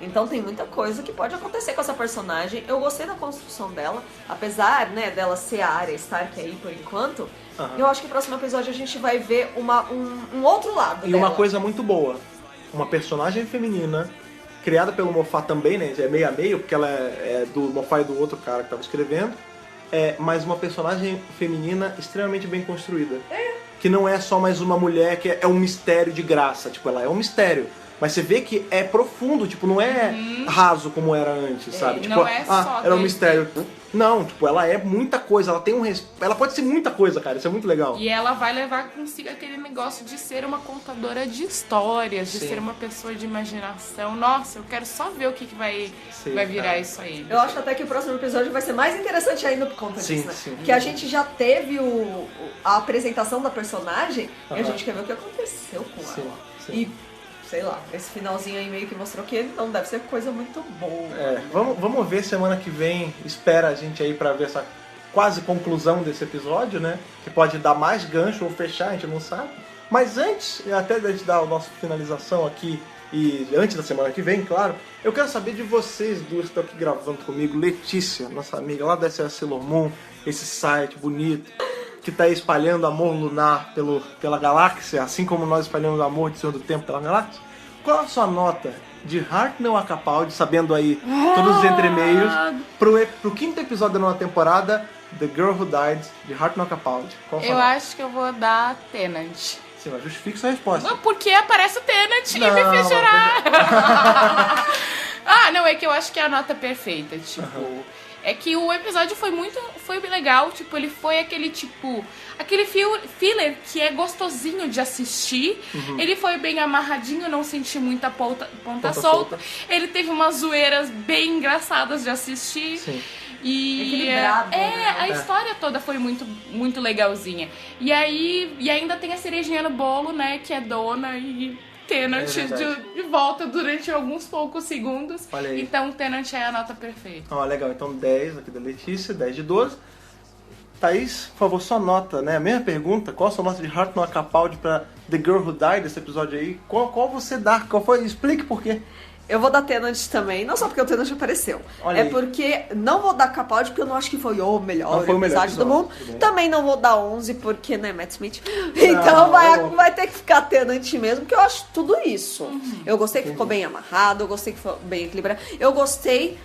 Então tem muita coisa que pode acontecer com essa personagem. Eu gostei da construção dela, apesar, né, dela ser a Arya Stark aí por enquanto. Eu acho que no próximo episódio a gente vai ver um outro lado e dela. Uma coisa muito boa, uma personagem feminina, criada pelo Moffat também, né, é meio a meio, porque ela é do Moffat e do outro cara que tava escrevendo, mas uma personagem feminina extremamente bem construída. Que não é só mais uma mulher que é um mistério de graça, tipo, ela é um mistério. Mas você vê que é profundo, tipo, não é raso como era antes, sabe? Tipo, não é só era um mistério. Não, tipo, ela é muita coisa, ela tem ela pode ser muita coisa, cara, isso é muito legal. E ela vai levar consigo aquele negócio de ser uma contadora de histórias, de ser uma pessoa de imaginação. Nossa, eu quero só ver o que vai virar isso aí. Eu acho até que o próximo episódio vai ser mais interessante ainda por conta disso, né? Sim. Que a gente já teve a apresentação da personagem e a gente quer ver o que aconteceu com ela. E sei lá, esse finalzinho aí meio que mostrou que não deve ser coisa muito boa. Vamos ver semana que vem, espera a gente aí pra ver essa quase conclusão desse episódio, né? Que pode dar mais gancho ou fechar, a gente não sabe. Mas antes, até de dar a nossa finalização aqui, e antes da semana que vem, claro, eu quero saber de vocês duas que estão aqui gravando comigo. Letícia, nossa amiga lá da SS Sailor Moon, esse site bonito, que está espalhando amor lunar pela galáxia, assim como nós espalhamos amor de Senhor do Tempo pela galáxia. Qual a sua nota de Hartnell a Capaldi, sabendo aí todos os entremeios, pro 5º episódio da nova temporada, The Girl Who Died, de Hartnell a Capaldi? Eu acho que eu vou dar Tennant. Sim, mas justifique sua resposta. Não, porque aparece o Tennant e me fez chorar. Não, é que eu acho que é a nota perfeita, tipo... É que o episódio foi legal, tipo, ele foi aquele filler que é gostosinho de assistir. Ele foi bem amarradinho, não senti muita ponta solta. Ele teve umas zoeiras bem engraçadas de assistir. Sim. E a história toda foi muito, muito legalzinha. E ainda tem a cerejinha no bolo, né, que é Donna e Tennant de volta durante alguns poucos segundos. Então Tennant é a nota perfeita. Legal, então 10 aqui da Letícia, 10 de 12. Thaís, por favor, sua nota, né? A mesma pergunta, qual a sua nota de Hartnell a Capaldi pra The Girl Who Died, desse episódio aí? Qual você dá? Explique por quê. Eu vou dar Tennant também, não só porque o Tennant apareceu. Porque não vou dar Capaldi porque eu não acho que foi o melhor episódio do mundo. Também não vou dar 11 porque, né, Matt Smith. Então vai ter que ficar Tennant mesmo, porque eu acho tudo isso. Eu gostei que ficou bem amarrado, eu gostei que ficou bem equilibrado. Eu gostei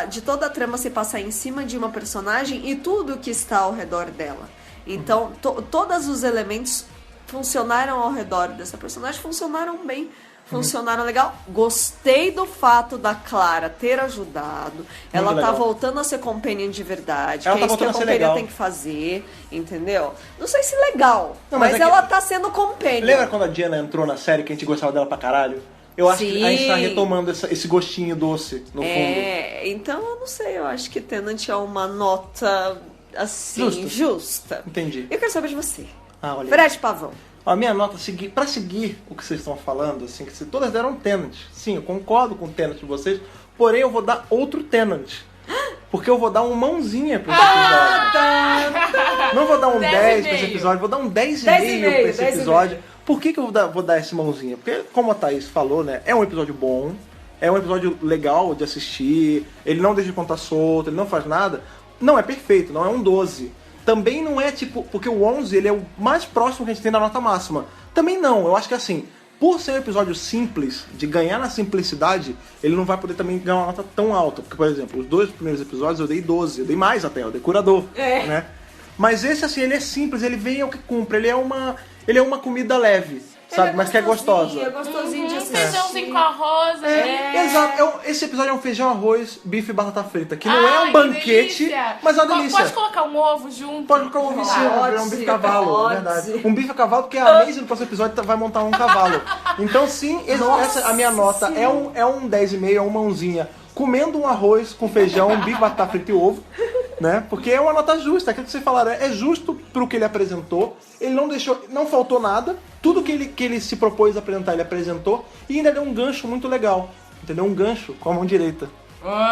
de toda a trama se passar em cima de uma personagem e tudo que está ao redor dela. Então, todos os elementos funcionaram ao redor dessa personagem, funcionaram bem. Funcionaram legal. Gostei do fato da Clara ter ajudado. Ela tá voltando a ser companion de verdade. Ela que é isso que a companion tem que fazer, entendeu? Não sei se legal, mas ela tá sendo companion. Lembra quando a Diana entrou na série que a gente gostava dela pra caralho? Eu acho que a gente tá retomando esse gostinho doce no fundo. Então eu não sei, eu acho que Tennant é uma nota assim, justa. Entendi. Eu quero saber de você. Olha. Fred Pavão. A minha nota, pra seguir o que vocês estão falando, assim, que todas deram Tennant. Sim, eu concordo com o Tennant de vocês, porém eu vou dar outro Tennant. Porque eu vou dar uma mãozinha pra esse episódio. Não vou dar um 10 pra esse episódio, vou dar um 10,5 pra esse episódio. Por que eu vou dar esse mãozinha? Porque, como a Thaís falou, né, é um episódio bom, é um episódio legal de assistir, ele não deixa de ponta solta, ele não faz nada. Não é perfeito, não é um 12. Também não é tipo... Porque o 11, ele é o mais próximo que a gente tem da nota máxima. Também não, eu acho que assim... Por ser um episódio simples, de ganhar na simplicidade, ele não vai poder também ganhar uma nota tão alta. Porque, por exemplo, os 2 primeiros episódios eu dei 12. Eu dei mais até, eu dei curador. Né? Mas esse, assim, ele é simples, ele vem ao que cumpre. Ele é uma comida leve. Sabe, mas que é gostosa. É gostosinho de assistir. Feijãozinho com arroz. Exato. Esse episódio é um feijão, arroz, bife e batata frita. Que não é um banquete, mas é uma delícia. Pode colocar um ovo junto. Pode colocar um ovo em cima, um bife cavalo, é verdade. Um bife a cavalo, porque a Maisie no próximo episódio vai montar um cavalo. Então sim, a minha nota é um 10,5, é uma mãozinha. Comendo um arroz com feijão, um bife, batata frita e ovo. Né? Porque é uma nota justa, aquilo que vocês falaram, é justo pro que ele apresentou, ele não faltou nada, tudo que ele se propôs a apresentar, ele apresentou, e ainda deu um gancho muito legal, entendeu? Um gancho com a mão direita,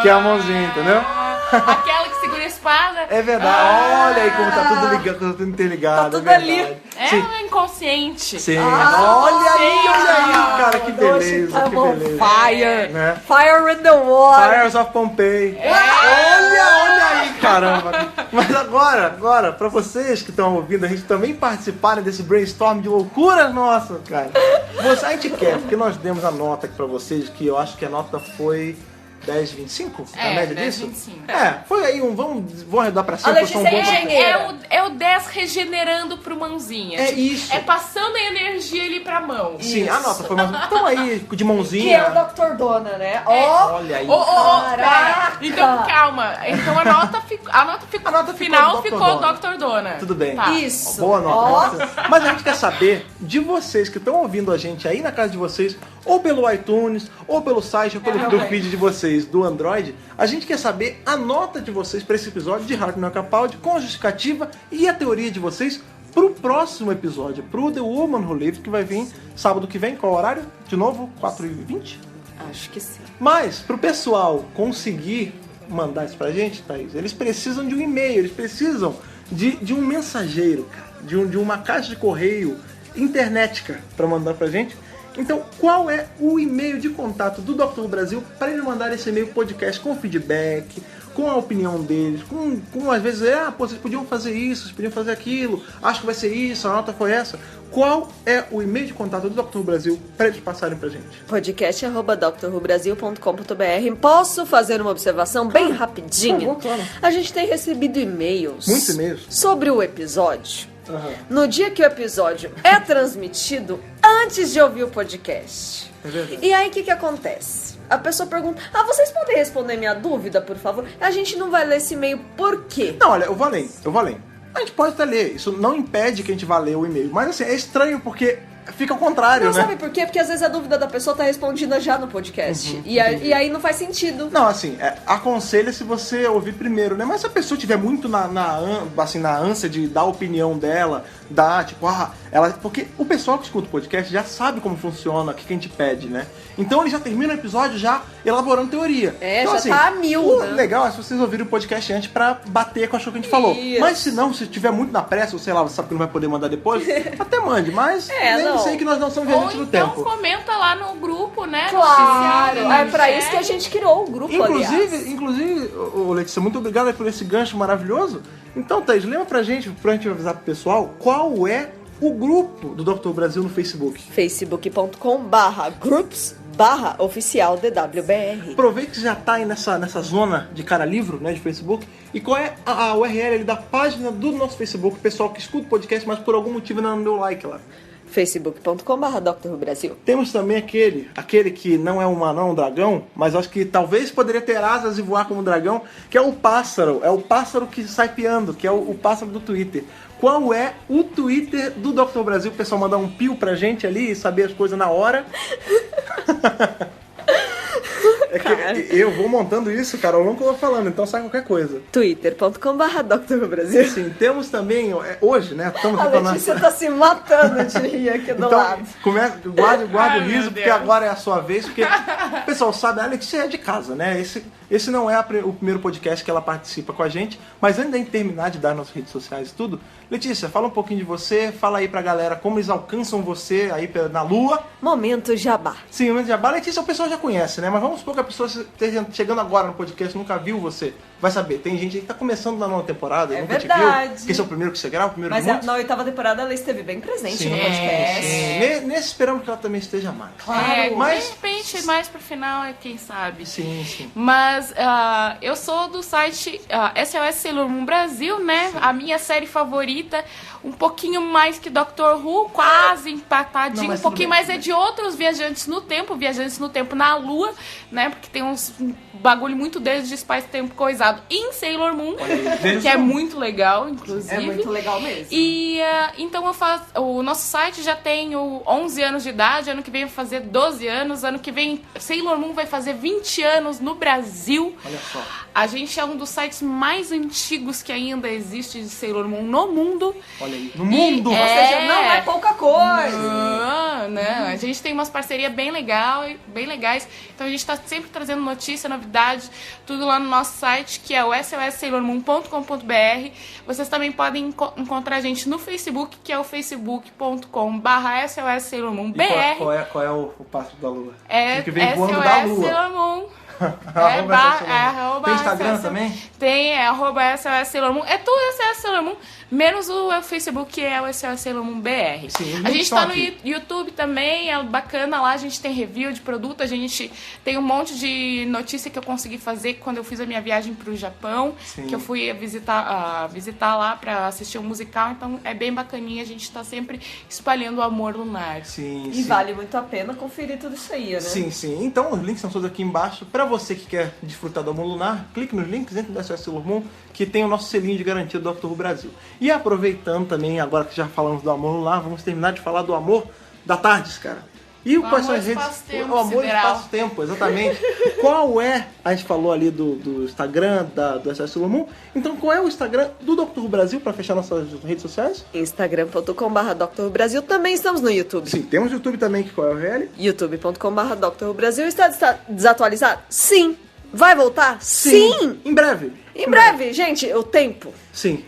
que é a mãozinha, entendeu? Aquela que que segura a espada. É verdade. Olha aí como tá tudo ligado, tá tudo interligado. Tá tudo ali. É o inconsciente. Sim. Olha aí, cara, que beleza, que beleza. Fire. Né? Fire in the water. Fires of Pompeii. Olha aí, caramba. Mas agora, pra vocês que estão ouvindo, a gente também participarem desse brainstorm de loucura nossa, cara. A gente quer, porque nós demos a nota aqui pra vocês, que eu acho que a nota foi 10,25? A média 10,25. disso? Foi aí vou arredar pra cima. É o 10 regenerando pro mãozinha. É isso. É passando a energia ali pra mão. Sim, a nota foi mais. Então aí, de mãozinha. Que é o Dr. Dona, né? Olha aí. Caraca. Então, calma. Então a nota final ficou Dr. Dona. Tudo bem. Tá. Isso. Boa nota. Mas a gente quer saber de vocês que estão ouvindo a gente aí na casa de vocês, ou pelo iTunes, ou pelo site, ou pelo feed de vocês do Android. A gente quer saber a nota de vocês para esse episódio de Heart No Capaldi, com a justificativa e a teoria de vocês pro próximo episódio, pro The Woman Who Lived, que vai vir sábado que vem. Qual horário? De novo, 4h20? Acho que sim. Mas, pro pessoal conseguir mandar isso pra gente, Thaís, eles precisam de um e-mail, eles precisam de um mensageiro, cara, de uma caixa de correio internetica pra mandar pra gente. Então, qual é o e-mail de contato do Dr. Who Brasil para ele mandar esse e-mail podcast com feedback, com a opinião deles, com às vezes, vocês podiam fazer isso, vocês podiam fazer aquilo, acho que vai ser isso, a nota foi essa. Qual é o e-mail de contato do Dr. Who Brasil para eles passarem pra gente? podcast@drwhobrasil.com.br. Posso fazer uma observação bem rapidinha? Claro. A gente tem recebido e-mails. Muitos e-mails. Sobre o episódio. Uhum. No dia que o episódio é transmitido, antes de ouvir o podcast. É verdade. E aí, o que acontece? A pessoa pergunta, vocês podem responder minha dúvida, por favor? A gente não vai ler esse e-mail, por quê? Não, olha, eu vou além. A gente pode até ler, isso não impede que a gente vá ler o e-mail. Mas assim, é estranho porque fica ao contrário, não, né? Sabe por quê? Porque às vezes a dúvida da pessoa tá respondida já no podcast. E aí não faz sentido. Não, assim, aconselha se você ouvir primeiro, né? Mas se a pessoa tiver muito na ânsia de dar a opinião dela, porque o pessoal que escuta o podcast já sabe como funciona, o que a gente pede, né? Então ele já termina o episódio já elaborando teoria. Então, já assim, tá a mil, o né? legal é se vocês ouvirem o podcast antes pra bater com a show que a gente falou. Mas se não, se tiver muito na pressa, ou sei lá, você sabe que não vai poder mandar depois, até mande. Mas lembre-se que nós não somos viajantes do tempo. Ou então comenta lá no grupo, né? Claro, é pra isso que a gente criou o grupo, Inclusive, Letícia, muito obrigado por esse gancho maravilhoso. Então, Thaís, lembra pra gente avisar pro pessoal, qual é o grupo do Dr. Who Brasil no Facebook? facebook.com/groups/oficial DWBR. Aproveita que já tá aí nessa zona de cara livro, né, de Facebook. E qual é a URL ali da página do nosso Facebook, o pessoal que escuta o podcast, mas por algum motivo não deu like lá? facebook.com/Dr. Who Brasil. Temos também aquele que não é um dragão, mas acho que talvez poderia ter asas e voar como um dragão, que é o pássaro. É o pássaro que sai piando, que é o pássaro do Twitter. Qual é o Twitter do Dr. Who Brasil? O pessoal mandar um pio pra gente ali e saber as coisas na hora. É que eu vou montando isso, cara, ao longo que eu vou falando, então sai qualquer coisa. twitter.com/Dr. Who Brasil. Sim, temos também, hoje, né? Estamos a Letícia tá se matando de rir aqui do lado. Guarda o riso, porque agora é a sua vez, porque o pessoal sabe, a Letícia é de casa, né? Esse não é o primeiro podcast que ela participa com a gente, mas antes de terminar de dar nas redes sociais e tudo, Letícia, fala um pouquinho de você, fala aí pra galera como eles alcançam você aí na Lua. Momento Jabá. Sim, Momento Jabá. Letícia o pessoal já conhece, né? Mas vamos supor que a pessoa esteja chegando agora no podcast, nunca viu você. Vai saber, tem gente aí que tá começando na nova temporada, nunca verdade. te viu. Que esse é o primeiro que você grava, o primeiro de muitos. Mas na 8ª temporada ela esteve bem presente no podcast. Sim. Nesse esperamos que ela também esteja mais. Claro. Mas de repente, mais pro final, quem sabe. Sim. Mas eu sou do site SOS Sailor Moon Brasil, né? Sim. A minha série favorita, um pouquinho mais que Dr. Who, quase empatadinho, um pouquinho mais é de outros viajantes no tempo na Lua, né? Porque tem uns bagulho muito desde espaço-tempo coisado em Sailor Moon, que é muito legal, inclusive. É muito legal mesmo. E então o nosso site já tem 11 anos de idade, ano que vem vai fazer 12 anos, ano que vem Sailor Moon vai fazer 20 anos no Brasil. Olha só. A gente é um dos sites mais antigos que ainda existe de Sailor Moon no mundo. Olha aí, no mundo! Ou seja, não é pouca coisa. Não. A gente tem umas parcerias bem legais. Então a gente tá sempre trazendo notícia, novidade, tudo lá no nosso site, que é o sossailormoon.com.br. Vocês também podem encontrar a gente no Facebook, que é o facebook.com/sossailormoonbr. Qual é o passo da Lua? É que vem voando da Lua. Sailor Moon. Tem Instagram também? Tem, @SOS Sailor Moon. É tudo SOS Sailor Moon, menos o Facebook, que é o SOS Sailor Moon BR. Sim, a gente tá no YouTube também, é bacana lá, a gente tem review de produto, a gente tem um monte de notícia que eu consegui fazer quando eu fiz a minha viagem pro Japão, que eu fui visitar lá pra assistir um musical, então é bem bacaninha, a gente tá sempre espalhando o amor lunar. Sim, e vale muito a pena conferir tudo isso aí, né? Sim. Então os links são todos aqui embaixo. Pra você que quer desfrutar do amor lunar, clique nos links dentro da SOS Sailor Moon, que tem o nosso selinho de garantia do Dr. Who Brasil. E aproveitando também, agora que já falamos do amor lunar, vamos terminar de falar do amor da Tardes, cara. E quais são as redes? O amor espaço-tempo, exatamente. Qual é? A gente falou ali do Instagram do SOS Sailor Moon. Então, qual é o Instagram do Dr. Who Brasil para fechar nossas redes sociais? Instagram.com/Dr. Who Brasil. Também estamos no YouTube. Sim, temos YouTube também, que qual é o URL? youtube.com/Dr. Who Brasil. Está desatualizado? Sim. Vai voltar? Sim. Em breve. Em breve, gente, o tempo. Sim.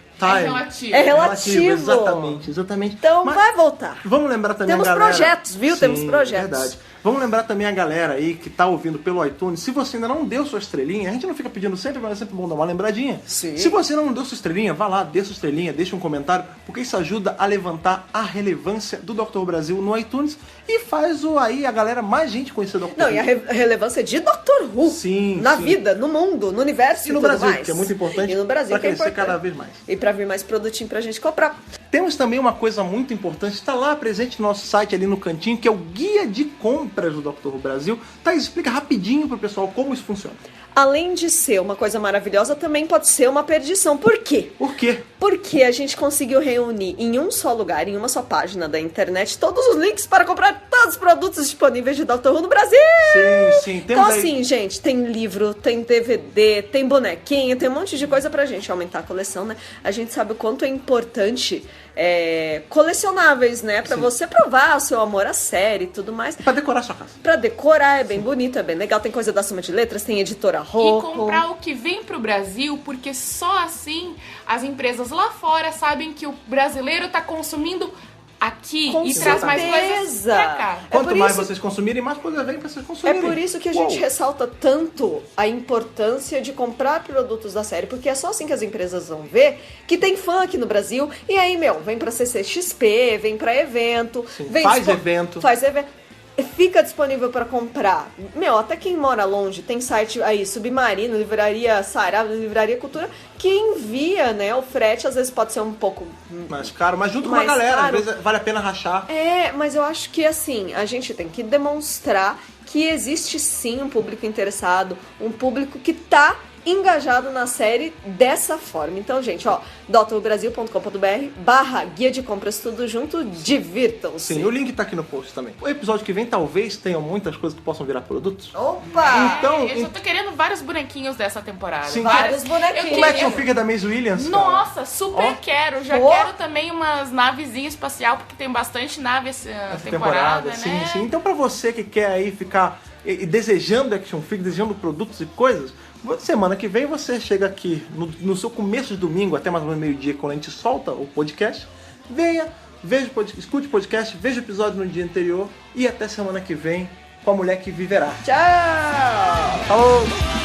É relativo. Exatamente. Então vai voltar. Vamos lembrar também a galera... Temos projetos, viu? Temos projetos. Verdade. Vamos lembrar também a galera aí que tá ouvindo pelo iTunes, se você ainda não deu sua estrelinha, a gente não fica pedindo sempre, mas é sempre bom dar uma lembradinha. Sim. Se você não deu sua estrelinha, vá lá, dê sua estrelinha, deixa um comentário, porque isso ajuda a levantar a relevância do Dr. Who Brasil no iTunes e faz aí a galera mais gente conhecer o Dr. Who. Não, e a relevância de Dr. Who. Na vida, no mundo, no universo e no Brasil, mais. Que é muito importante. E no Brasil, pra crescer cada vez mais. E pra vir mais produtinho pra gente comprar. Temos também uma coisa muito importante, está lá presente no nosso site ali no cantinho, que é o Guia de Compras do Dr. Who Brasil. Thaís, explica rapidinho pro pessoal como isso funciona. Além de ser uma coisa maravilhosa, também pode ser uma perdição. Por quê? Por quê? Porque a gente conseguiu reunir em um só lugar, em uma só página da internet, todos os links para comprar todos os produtos disponíveis de Dr. Who no Brasil! Sim. Então assim, gente, tem livro, tem DVD, tem bonequinho, tem um monte de coisa pra gente aumentar a coleção, né? A gente sabe o quanto é importante colecionáveis, né? Pra você provar o seu amor à série e tudo mais. Pra decorar sua casa. Pra decorar, é bem bonito, é bem legal. Tem coisa da Soma de Letras, tem editora Rocco. E comprar o que vem pro Brasil, porque só assim as empresas lá fora sabem que o brasileiro tá consumindo aqui e traz mais coisas pra cá. Quanto mais vocês consumirem, mais coisa vem pra vocês consumirem. É por isso que a gente ressalta tanto a importância de comprar produtos da série, porque é só assim que as empresas vão ver que tem fã aqui no Brasil, e aí, vem pra CCXP, vem pra evento, faz evento. Fica disponível para comprar. Até quem mora longe, tem site aí, Submarino, Livraria Saraiva, Livraria Cultura, que envia, né? O frete às vezes pode ser um pouco mais caro, mas junto com a galera, às vezes vale a pena rachar. Mas eu acho que assim, a gente tem que demonstrar que existe sim um público interessado, um público que tá engajado na série dessa forma. Então, gente, drbrasil.com.br/guia de compras, tudo junto, divirtam-se. Sim, o link tá aqui no post também. O episódio que vem talvez tenha muitas coisas que possam virar produtos. Opa! Então, eu já tô querendo vários bonequinhos dessa temporada. Sim, vários bonequinhos. O action figure da Maisie Williams. Nossa, super quero. Já quero também umas navezinhas espacial, porque tem bastante nave essa temporada, né? Sim. Então, pra você que quer aí ficar desejando action figure, desejando produtos e coisas, semana que vem você chega aqui no seu começo de domingo, até mais ou menos meio-dia, quando a gente solta o podcast. Escute o podcast, veja o episódio no dia anterior e até semana que vem com a mulher que viverá. Tchau! Falou!